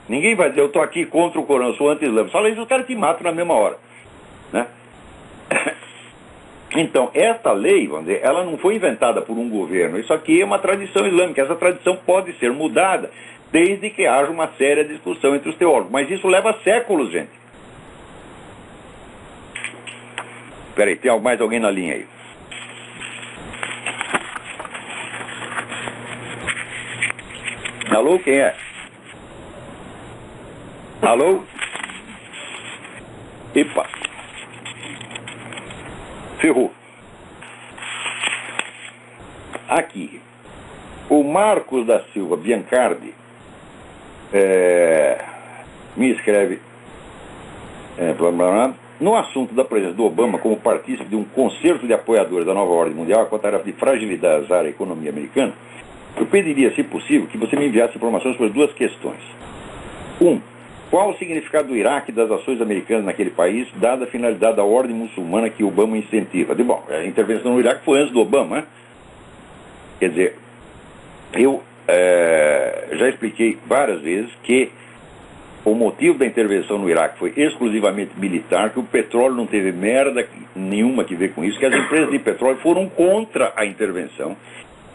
Ninguém vai dizer, eu estou aqui contra o Corão, eu sou anti-islâmico. Fala isso, os caras te matam na mesma hora. Né? Então, esta lei, vamos dizer, ela não foi inventada por um governo. Isso aqui é uma tradição islâmica. Essa tradição pode ser mudada desde que haja uma séria discussão entre os teólogos. Mas isso leva séculos, gente. Espera aí, tem mais alguém na linha aí? Alô, quem é? Alô? Epa. Ferrou. Aqui. O Marcos da Silva Biancardi me escreve no assunto da presença do Obama como partícipe de um concerto de apoiadores da nova ordem mundial com a tarefa de fragilizar a economia americana. Eu pediria, se possível, que você me enviasse informações sobre duas questões. Qual o significado do Iraque e das ações americanas naquele país, dada a finalidade da ordem muçulmana que Obama incentiva? Bom, a intervenção no Iraque foi antes do Obama, né? Quer dizer, eu já expliquei várias vezes que o motivo da intervenção no Iraque foi exclusivamente militar, que o petróleo não teve merda nenhuma que ver com isso, que as empresas de petróleo foram contra a intervenção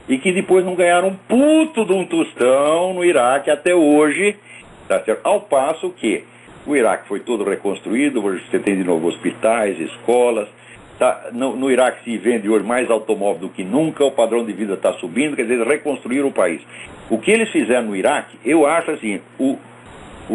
e que depois não ganharam um puto de um tostão no Iraque até hoje. Tá certo? Ao passo que o Iraque foi todo reconstruído, hoje você tem de novo hospitais, escolas, tá? No Iraque se vende hoje mais automóvel do que nunca, o padrão de vida está subindo, quer dizer, reconstruíram o país. O que eles fizeram no Iraque, eu acho assim, o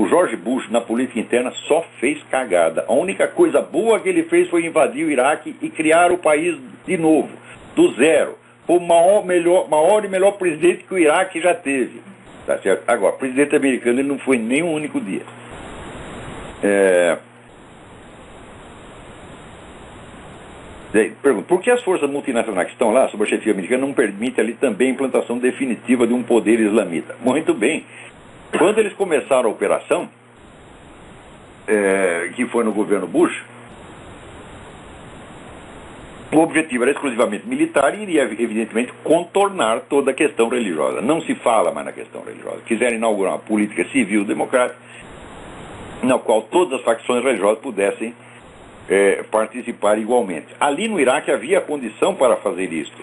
George Bush na política interna só fez cagada. A única coisa boa que ele fez foi invadir o Iraque e criar o país de novo, do zero. Foi o maior e melhor presidente que o Iraque já teve. Tá certo? Agora, o presidente americano ele não foi nem um único dia. Pergunta, por que as forças multinacionais que estão lá, sob a chefia americana, não permitem ali também a implantação definitiva de um poder islamita? Muito bem. Quando eles começaram a operação, que foi no governo Bush, o objetivo era exclusivamente militar e iria, evidentemente, contornar toda a questão religiosa. Não se fala mais na questão religiosa. Quiseram inaugurar uma política civil democrática, na qual todas as facções religiosas pudessem participar igualmente. Ali no Iraque havia condição para fazer isso.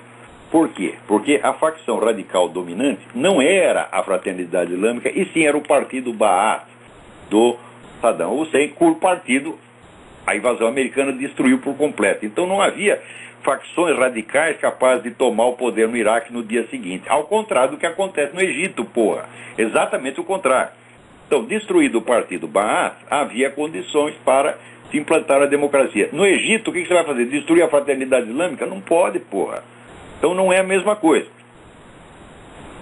Por quê? Porque a facção radical dominante não era a Fraternidade Islâmica, e sim era o partido Ba'ath do Saddam Hussein, cujo partido a invasão americana destruiu por completo. Então não havia facções radicais capazes de tomar o poder no Iraque no dia seguinte. Ao contrário do que acontece no Egito, porra. Exatamente o contrário. Então, destruído o partido Baath, havia condições para se implantar a democracia. No Egito, o que você vai fazer? Destruir a fraternidade islâmica? Não pode, porra. Então não é a mesma coisa.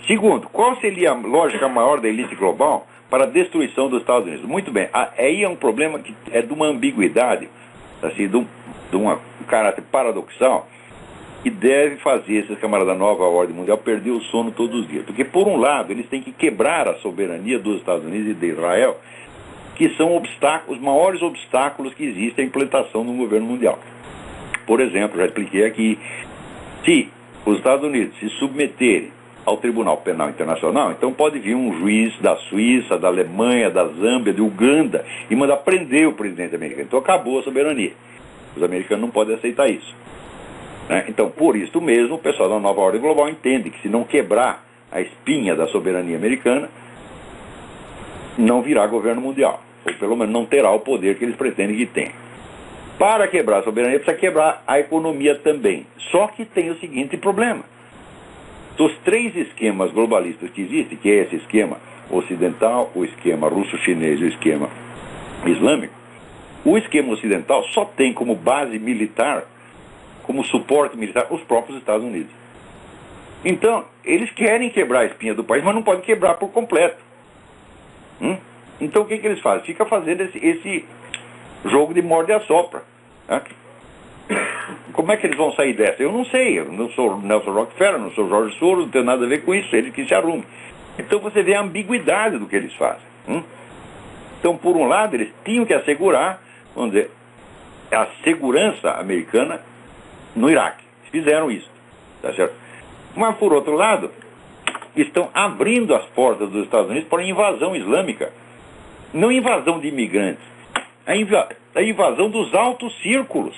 Segundo, qual seria a lógica maior da elite global para a destruição dos Estados Unidos? Muito bem, aí é um problema que é de uma ambiguidade, assim, de um caráter paradoxal, que deve fazer esses camaradas da nova ordem mundial perder o sono todos os dias. Porque, por um lado, eles têm que quebrar a soberania dos Estados Unidos e de Israel, que são os maiores obstáculos que existem à implantação de um governo mundial. Por exemplo, já expliquei aqui, se os Estados Unidos se submeterem ao Tribunal Penal Internacional, então pode vir um juiz da Suíça, da Alemanha, da Zâmbia, de Uganda, e mandar prender o presidente americano. Então acabou a soberania. Os americanos não podem aceitar isso. Né? Então, por isso mesmo, o pessoal da nova ordem global entende que se não quebrar a espinha da soberania americana, não virá governo mundial. Ou pelo menos não terá o poder que eles pretendem que tenha. Para quebrar a soberania, precisa quebrar a economia também. Só que tem o seguinte problema. Dos três esquemas globalistas que existem, que é esse esquema ocidental, o esquema russo-chinês e o esquema islâmico, o esquema ocidental só tem como base militar, como suporte militar, os próprios Estados Unidos. Então, eles querem quebrar a espinha do país, mas não podem quebrar por completo. Então, o que eles fazem? Fica fazendo esse jogo de morde e assopra. Né? Como é que eles vão sair dessa? Eu não sei. Eu não sou Nelson Rockefeller, não sou George Soros, não tenho nada a ver com isso. Eles que se arrumem. Então, você vê a ambiguidade do que eles fazem. Então, por um lado, eles tinham que assegurar, vamos dizer, a segurança americana no Iraque. Fizeram isso, tá certo? Mas, por outro lado, estão abrindo as portas dos Estados Unidos para a invasão islâmica. Não invasão de imigrantes, a invasão dos altos círculos.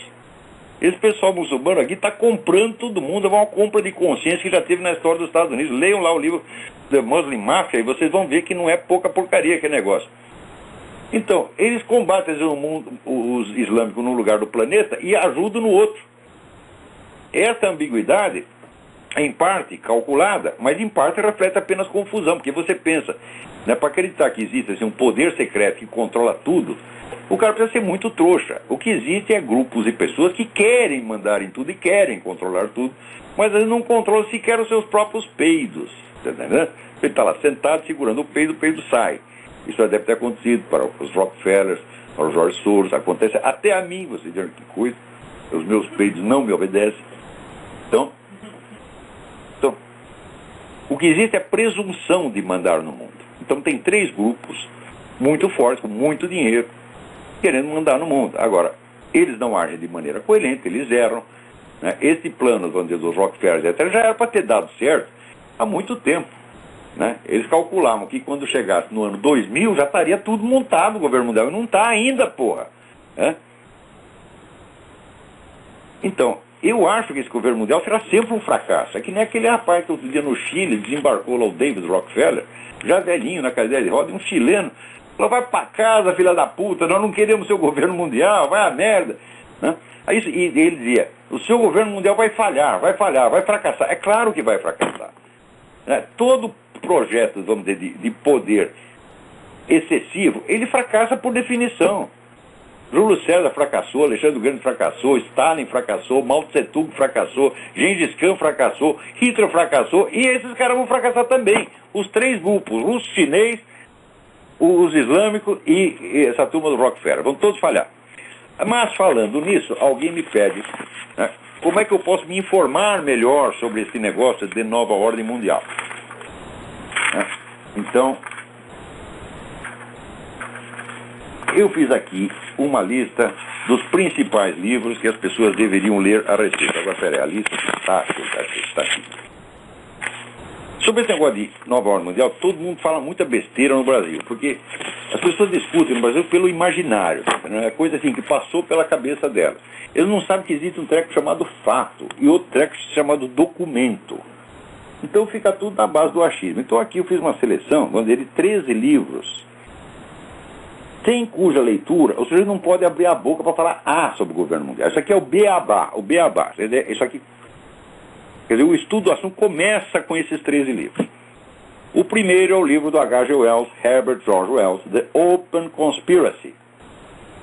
Esse pessoal muçulmano aqui está comprando todo mundo, é uma compra de consciência que já teve na história dos Estados Unidos. Leiam lá o livro The Muslim Mafia e vocês vão ver que não é pouca porcaria aquele negócio. Então, eles combatem os islâmicos num lugar do planeta e ajudam no outro. Essa ambiguidade é em parte calculada, mas em parte reflete apenas confusão, porque você pensa, né, para acreditar que existe assim, um poder secreto que controla tudo, o cara precisa ser muito trouxa. O que existe é grupos e pessoas que querem mandar em tudo e querem controlar tudo, mas eles não controlam sequer os seus próprios peidos. Tá entendendo? Ele está lá sentado, segurando o peido sai. Isso já deve ter acontecido para os Rockefellers, para os George Soros, acontece até a mim, vocês dizem que coisa, os meus peidos não me obedecem. Então, o que existe é presunção de mandar no mundo. Então tem três grupos muito fortes, com muito dinheiro, querendo mandar no mundo. Agora, eles não agem de maneira coerente, eles erram. Né? Esse plano, vamos dizer, dos Rockefellers, etc., já era para ter dado certo há muito tempo. Né? Eles calculavam que quando chegasse no ano 2000 já estaria tudo montado o governo mundial. E não está ainda, porra. Né? Então, eu acho que esse governo mundial será sempre um fracasso. É que nem aquele rapaz que outro dia no Chile desembarcou lá, o David Rockefeller, já velhinho na cadeira de roda, um chileno. Falou, vai pra casa, filha da puta, nós não queremos seu governo mundial, vai a merda. Né? Aí, e ele dizia, o seu governo mundial vai falhar, vai fracassar. É claro que vai fracassar. Né? Todo projeto, vamos dizer, de poder excessivo, ele fracassa por definição. Júlio César fracassou, Alexandre o Grande fracassou, Stalin fracassou, Mao Tse Tung fracassou, Gengis Khan fracassou, Hitler fracassou, e esses caras vão fracassar também. Os três grupos, russo, chinês, os islâmicos e essa turma do Rockefeller, vão todos falhar. Mas falando nisso, alguém me pede, né, como é que eu posso me informar melhor sobre esse negócio de nova ordem mundial. Né? Então, eu fiz aqui uma lista dos principais livros que as pessoas deveriam ler a respeito. Agora, peraí, a lista está aqui. Sobre esse negócio de nova ordem mundial, todo mundo fala muita besteira no Brasil, porque as pessoas discutem no Brasil pelo imaginário, né? É coisa assim que passou pela cabeça delas. Eles não sabem que existe um treco chamado fato e outro treco chamado documento. Então fica tudo na base do achismo. Então aqui eu fiz uma seleção, vamos dizer, de 13 livros sem cuja leitura o sujeito não pode abrir a boca para falar sobre o governo mundial. Isso aqui é o beabá, o beabá. Isso aqui, quer dizer, o estudo do assunto começa com esses 13 livros. O primeiro é o livro do H.G. Wells, Herbert George Wells, The Open Conspiracy,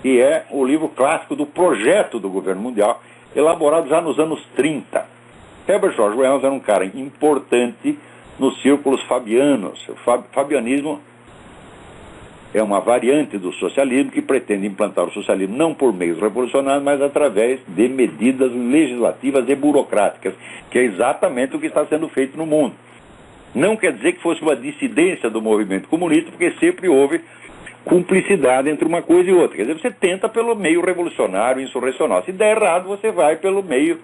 que é o livro clássico do projeto do governo mundial, elaborado já nos anos 30. Herbert George Wells era um cara importante nos círculos fabianos. O fabianismo é uma variante do socialismo que pretende implantar o socialismo não por meios revolucionários, mas através de medidas legislativas e burocráticas, que é exatamente o que está sendo feito no mundo. Não quer dizer que fosse uma dissidência do movimento comunista, porque sempre houve cumplicidade entre uma coisa e outra. Quer dizer, você tenta pelo meio revolucionário, insurrecional. Se der errado, você vai pelo meio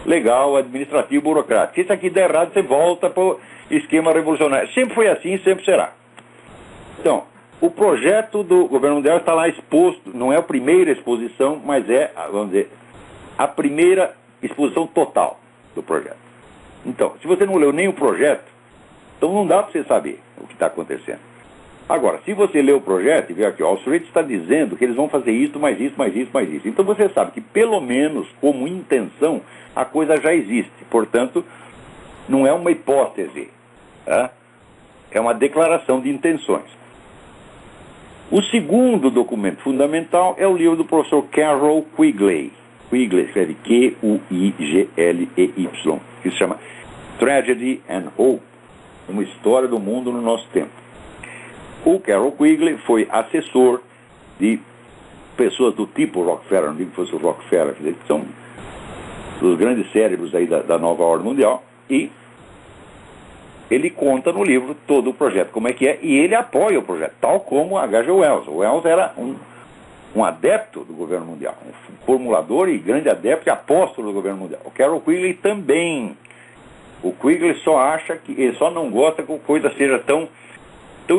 legal, administrativo, burocrático. Se isso aqui der errado, você volta para o esquema revolucionário. Sempre foi assim e sempre será. Então, o projeto do governo mundial está lá exposto. Não é a primeira exposição, mas é, vamos dizer, a primeira exposição total do projeto. Então, se você não leu nem o projeto, então não dá para você saber o que está acontecendo. Agora, se você lê o projeto e vê aqui, o Street está dizendo que eles vão fazer isso, mais isso, mais isso, mais isso. Então você sabe que, pelo menos, como intenção, a coisa já existe. Portanto, não é uma hipótese. Tá? É uma declaração de intenções. O segundo documento fundamental é o livro do professor Carroll Quigley. Quigley escreve Q-U-I-G-L-E-Y, que se chama Tragedy and Hope, uma história do mundo no nosso tempo. O Carroll Quigley foi assessor de pessoas do tipo Rockefeller, não digo que fosse o Rockefeller, que são os grandes cérebros aí da nova ordem mundial, e ele conta no livro todo o projeto, como é que é, e ele apoia o projeto, tal como H.G. Wells. O Wells era um adepto do governo mundial, um formulador e grande adepto e apóstolo do governo mundial. O Carroll Quigley também. O Quigley só acha que, ele só não gosta que a coisa seja tão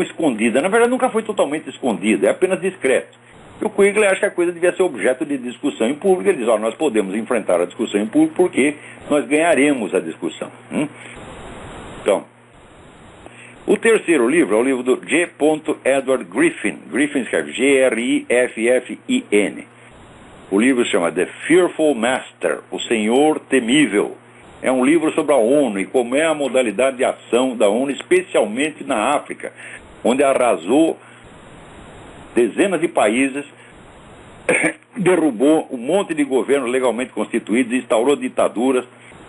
escondida. Na verdade, nunca foi totalmente escondida, é apenas discreto. E o Quigley acha que a coisa devia ser objeto de discussão em público. Ele diz, nós podemos enfrentar a discussão em público porque nós ganharemos a discussão. Então, o terceiro livro é o livro do G. Edward Griffin. Griffin escreve G-R-I-F-F-I-N. O livro se chama The Fearful Master, o Senhor Temível. É um livro sobre a ONU e como é a modalidade de ação da ONU, especialmente na África, onde arrasou dezenas de países, derrubou um monte de governos legalmente constituídos, instaurou ditaduras,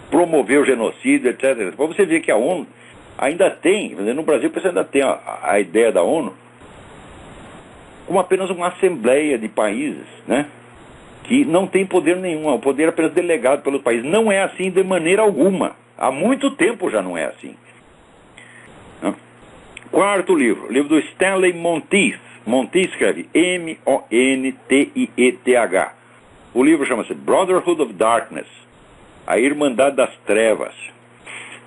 promoveu genocídio, etc. Para você ver que a ONU ainda tem, no Brasil você ainda tem a ideia da ONU como apenas uma assembleia de países, né? Que não tem poder nenhum, o poder é apenas delegado pelo país. Não é assim de maneira alguma. Há muito tempo já não é assim. Quarto livro, o livro do Stanley Monteith. Monteith escreve M-O-N-T-I-E-T-H. O livro chama-se Brotherhood of Darkness, a Irmandade das Trevas.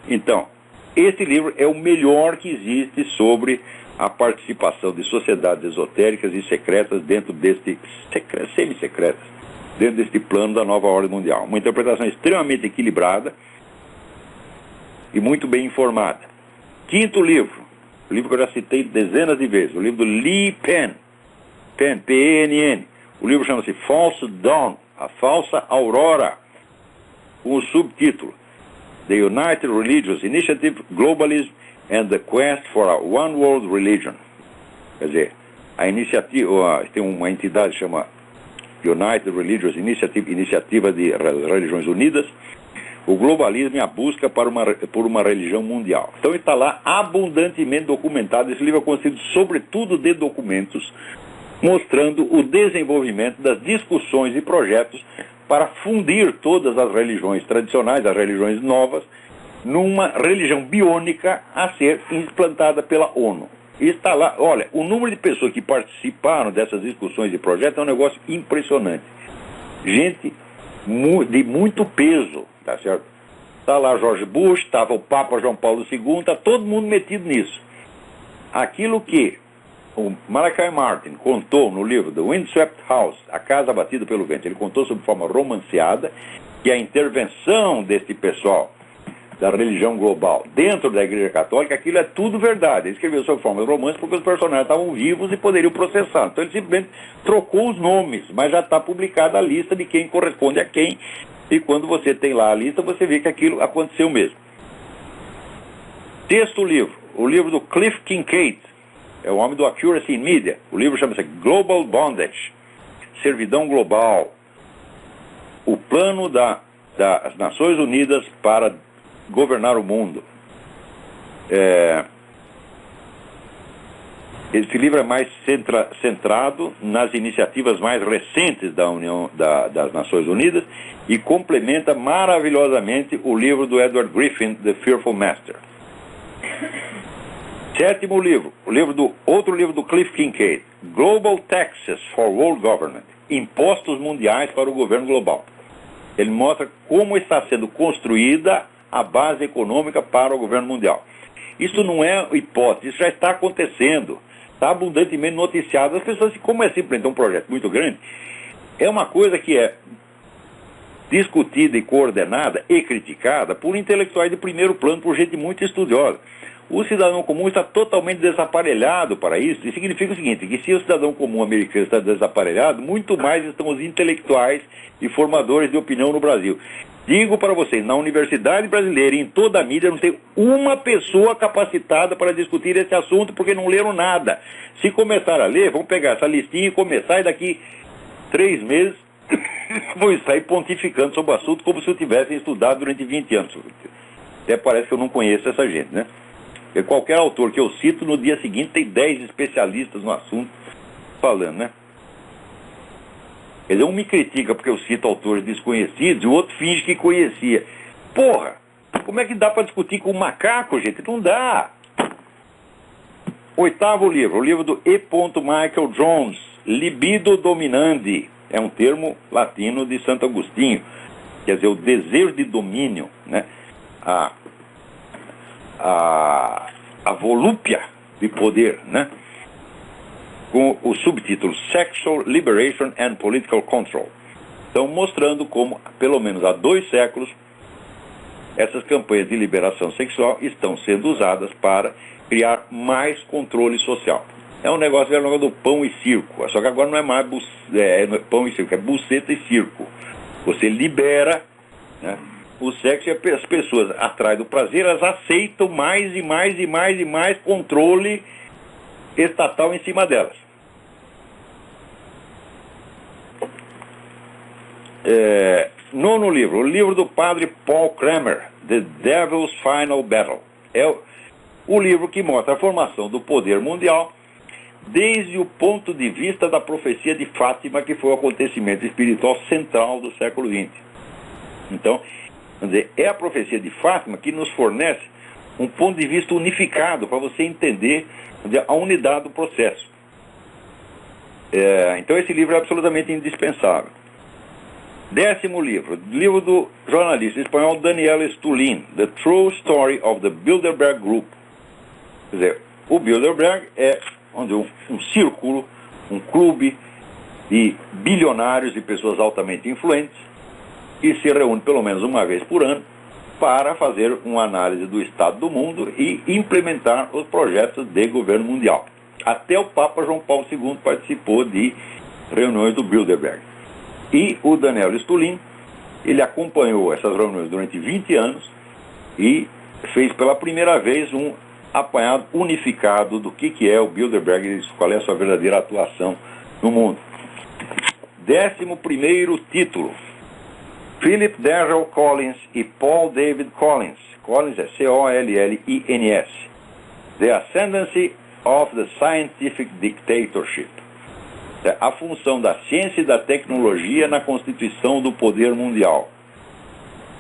Então, esse livro é o melhor que existe sobre a participação de sociedades esotéricas e secretas dentro deste semi-secretas, dentro deste plano da nova ordem mundial. Uma interpretação extremamente equilibrada e muito bem informada. Quinto livro, o livro que eu já citei dezenas de vezes, o livro do Lee Penn, P-E-N-N. O livro chama-se False Dawn, a falsa aurora, com o subtítulo The United Religious Initiative, Globalism and the Quest for a One World Religion. Quer dizer, a iniciativa, tem uma entidade que chama United Religious Initiative, Iniciativa de Religiões Unidas, o globalismo e a busca por uma religião mundial. Então está lá abundantemente documentado. Esse livro é constituído sobretudo de documentos mostrando o desenvolvimento das discussões e projetos para fundir todas as religiões tradicionais, as religiões novas, numa religião biônica a ser implantada pela ONU. E está lá, olha, o número de pessoas que participaram dessas discussões e projetos é um negócio impressionante. Gente de muito peso, tá certo? Está lá George Bush, estava o Papa João Paulo II, está todo mundo metido nisso. Aquilo que o Malachi Martin contou no livro The Windswept House, A Casa Batida pelo Vento, ele contou sob forma romanceada que a intervenção deste pessoal da religião global dentro da Igreja Católica, aquilo é tudo verdade. Ele escreveu sob forma de romance porque os personagens estavam vivos e poderiam processar. Então ele simplesmente trocou os nomes, mas já está publicada a lista de quem corresponde a quem, e quando você tem lá a lista, você vê que aquilo aconteceu mesmo. Sexto livro, o livro do Cliff Kincaid, é o homem do Accuracy in Media. O livro chama-se Global Bondage, Servidão Global, o plano das Nações Unidas para governar o mundo. Esse livro é mais centrado nas iniciativas mais recentes da União das Nações Unidas e complementa maravilhosamente o livro do Edward Griffin, The Fearful Master. Sétimo livro, outro livro do Cliff Kincaid, Global Taxes for World Government, Impostos Mundiais para o Governo Global. Ele mostra como está sendo construída a base econômica para o governo mundial. Isso não é hipótese, isso já está acontecendo, está abundantemente noticiado. As pessoas, como é simplesmente um projeto muito grande, é uma coisa que é discutida e coordenada e criticada por intelectuais de primeiro plano, por gente muito estudiosa. O cidadão comum está totalmente desaparelhado para isso, e significa o seguinte, que se o cidadão comum americano está desaparelhado, muito mais estão os intelectuais e formadores de opinião no Brasil. Digo para vocês, na universidade brasileira e em toda a mídia não tem uma pessoa capacitada para discutir esse assunto, porque não leram nada. Se começar a ler, vão pegar essa listinha e começar, e daqui 3 meses vão sair pontificando sobre o assunto como se eu tivesse estudado durante 20 anos. Até parece que eu não conheço essa gente, né? Porque qualquer autor que eu cito, no dia seguinte tem 10 especialistas no assunto falando, né? Quer dizer, um me critica porque eu cito autores desconhecidos e o outro finge que conhecia. Porra, como é que dá para discutir com um macaco, gente? Não dá. Oitavo livro, o livro do E. Michael Jones, Libido Dominandi. É um termo latino de Santo Agostinho. Quer dizer, o desejo de domínio, né? A volúpia de poder, né? Com o subtítulo Sexual Liberation and Political Control. Então, mostrando como, pelo menos há 2 séculos, essas campanhas de liberação sexual estão sendo usadas para criar mais controle social. É um negócio do pão e circo, só que agora não é mais pão e circo, é buceta e circo. Você libera, né, o sexo, e as pessoas, atrás do prazer, elas aceitam mais e mais e mais e mais controle estatal em cima delas. Nono livro, o livro do padre Paul Kramer, The Devil's Final Battle. É o livro que mostra a formação do poder mundial desde o ponto de vista da profecia de Fátima, que foi o acontecimento espiritual central do século XX. Então, vamos dizer, é a profecia de Fátima que nos fornece um ponto de vista unificado para você entender, vamos dizer, a unidade do processo. Então esse livro é absolutamente indispensável. 10º livro, livro do jornalista espanhol Daniel Stulin, The True Story of the Bilderberg Group. Quer dizer, o Bilderberg é um círculo, um clube de bilionários e pessoas altamente influentes que se reúne pelo menos uma vez por ano para fazer uma análise do estado do mundo e implementar os projetos de governo mundial. Até o Papa João Paulo II participou de reuniões do Bilderberg. E o Daniel Stulin, ele acompanhou essas reuniões durante 20 anos e fez pela primeira vez um apanhado unificado do que é o Bilderberg e qual é a sua verdadeira atuação no mundo. 11º título, Philip Darrell Collins e Paul David Collins. Collins é C-O-L-L-I-N-S. The Ascendancy of the Scientific Dictatorship. A função da ciência e da tecnologia na constituição do poder mundial.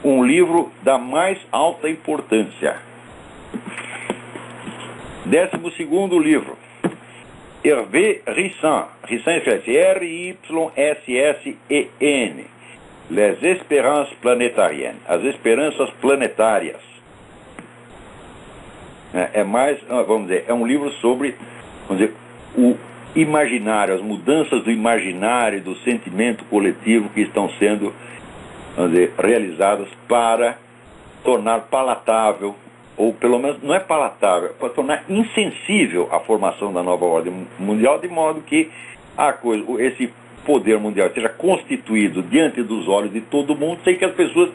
Um livro da mais alta importância. 12º livro, Hervé Rissan. Rissan escreve R-Y-S-S-E-N. Les Espérances Planetariennes. As Esperanças Planetárias. É um livro sobre, o imaginário, as mudanças do imaginário, do sentimento coletivo que estão sendo, realizadas para tornar palatável, ou pelo menos não é palatável, para tornar insensível a formação da nova ordem mundial, de modo que esse poder mundial seja constituído diante dos olhos de todo mundo, sem que as pessoas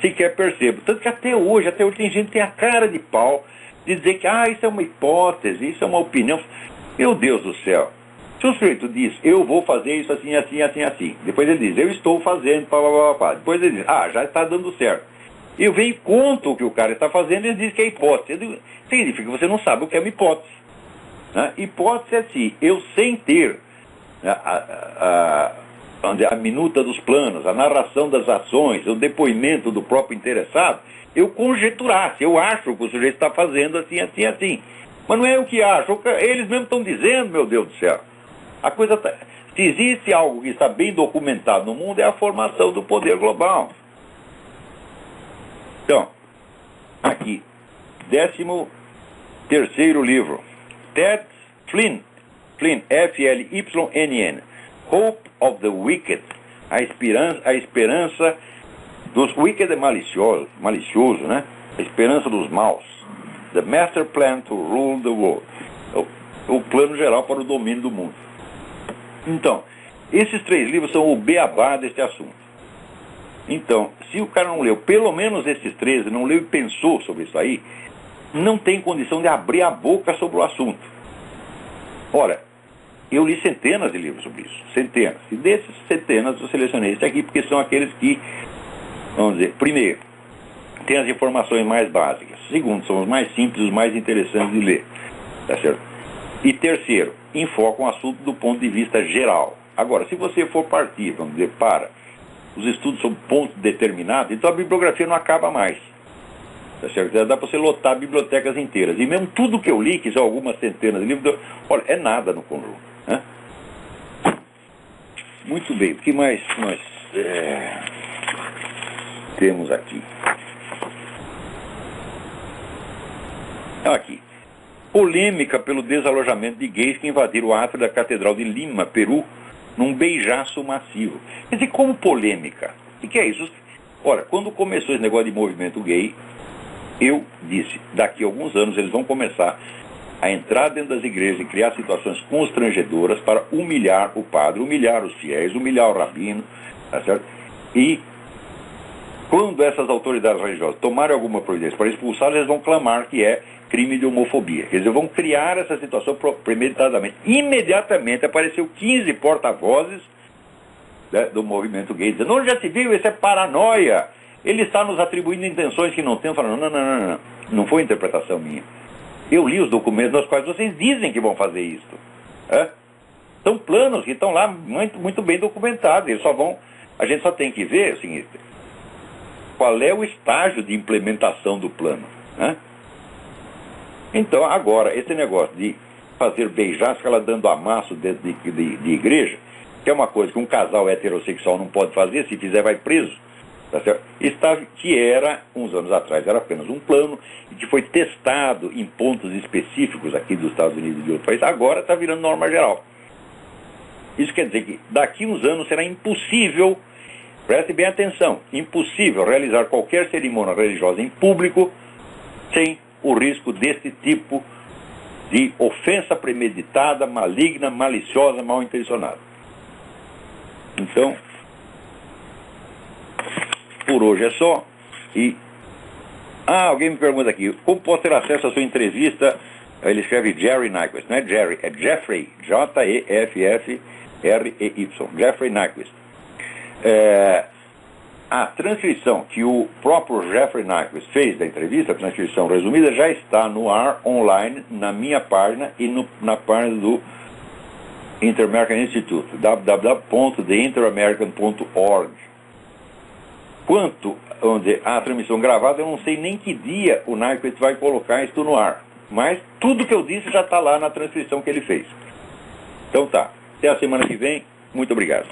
sequer percebam. Tanto que até hoje tem gente que tem a cara de pau de dizer que isso é uma hipótese, isso é uma opinião. Meu Deus do céu. Se o sujeito diz, eu vou fazer isso assim, assim, assim, assim. Depois ele diz, eu estou fazendo, pá, pá, pá, pá. Depois ele diz, já está dando certo. Eu venho e conto o que o cara está fazendo e ele diz que é hipótese. Significa que você não sabe o que é uma hipótese. Né? Hipótese é se eu, sem ter a minuta dos planos, a narração das ações, o depoimento do próprio interessado, eu conjeturasse, eu acho que o sujeito está fazendo assim, assim, assim. Mas não é o que acho, eles mesmos estão dizendo, meu Deus do céu. A coisa se existe algo que está bem documentado no mundo, é a formação do poder global. Então, aqui, 13º livro, Ted Flynn, F-L-Y-N-N, Hope of the Wicked, a esperança dos wicked é malicioso, né? A esperança dos maus. The Master Plan to Rule the World, o plano geral para o domínio do mundo. Então, esses 3 livros são o beabá desse assunto. Então, se o cara não leu pelo menos esses 13, não leu e pensou sobre isso aí, não tem condição de abrir a boca sobre o assunto. Ora, eu li centenas de livros sobre isso, centenas. E desses centenas eu selecionei esse aqui porque são aqueles que, vamos dizer, primeiro, tem as informações mais básicas. Segundo, são os mais simples, os mais interessantes de ler. Tá certo? E terceiro, enfocam o assunto do ponto de vista geral. Agora, se você for partir, vamos dizer, para os estudos sobre pontos determinados, então a bibliografia não acaba mais. Tá certo? Dá para você lotar bibliotecas inteiras. E mesmo tudo que eu li, que são algumas centenas de livros, olha, é nada no conjunto. Né? Muito bem, o que mais nós temos aqui? Aqui. Polêmica pelo desalojamento de gays que invadiram o átrio da Catedral de Lima, Peru, num beijaço massivo. Quer dizer, como polêmica? O que é isso? Ora, quando começou esse negócio de movimento gay, eu disse, daqui a alguns anos eles vão começar a entrar dentro das igrejas e criar situações constrangedoras para humilhar o padre, humilhar os fiéis, humilhar o rabino, tá certo? E quando essas autoridades religiosas tomarem alguma providência para expulsá-los, eles vão clamar que é crime de homofobia. Quer dizer, vão criar essa situação premeditadamente. Imediatamente apareceu 15 porta-vozes, né, do movimento gay, dizendo, onde já se viu, isso é paranoia. Ele está nos atribuindo intenções que não tem, falando, não foi interpretação minha. Eu li os documentos nos quais vocês dizem que vão fazer isso. São planos que estão lá muito, muito bem documentados. Eles a gente só tem que ver o seguinte, qual é o estágio de implementação do plano. Então, agora, esse negócio de fazer beijar, ela dando amasso dentro de igreja, que é uma coisa que um casal heterossexual não pode fazer, se fizer vai preso. Tá certo? Que era, uns anos atrás, era apenas um plano e que foi testado em pontos específicos aqui dos Estados Unidos e de outros países, agora está virando norma geral. Isso quer dizer que daqui uns anos será impossível, preste bem atenção, impossível realizar qualquer cerimônia religiosa em público sem o risco desse tipo de ofensa premeditada, maligna, maliciosa, mal intencionada. Então, por hoje é só. E alguém me pergunta aqui, como posso ter acesso à sua entrevista? Ele escreve Jerry Nyquist, não é Jerry, é Jeffrey, J-E-F-F-R-E-Y, Jeffrey Nyquist. A transcrição que o próprio Jeffrey Nyquist fez da entrevista, a transcrição resumida, já está no ar online na minha página e na página do Inter-American Institute, www.theinteramerican.org. Quanto à transmissão gravada, eu não sei nem que dia o Nyquist vai colocar isso no ar. Mas tudo que eu disse já está lá na transcrição que ele fez. Então tá. Até a semana que vem. Muito obrigado.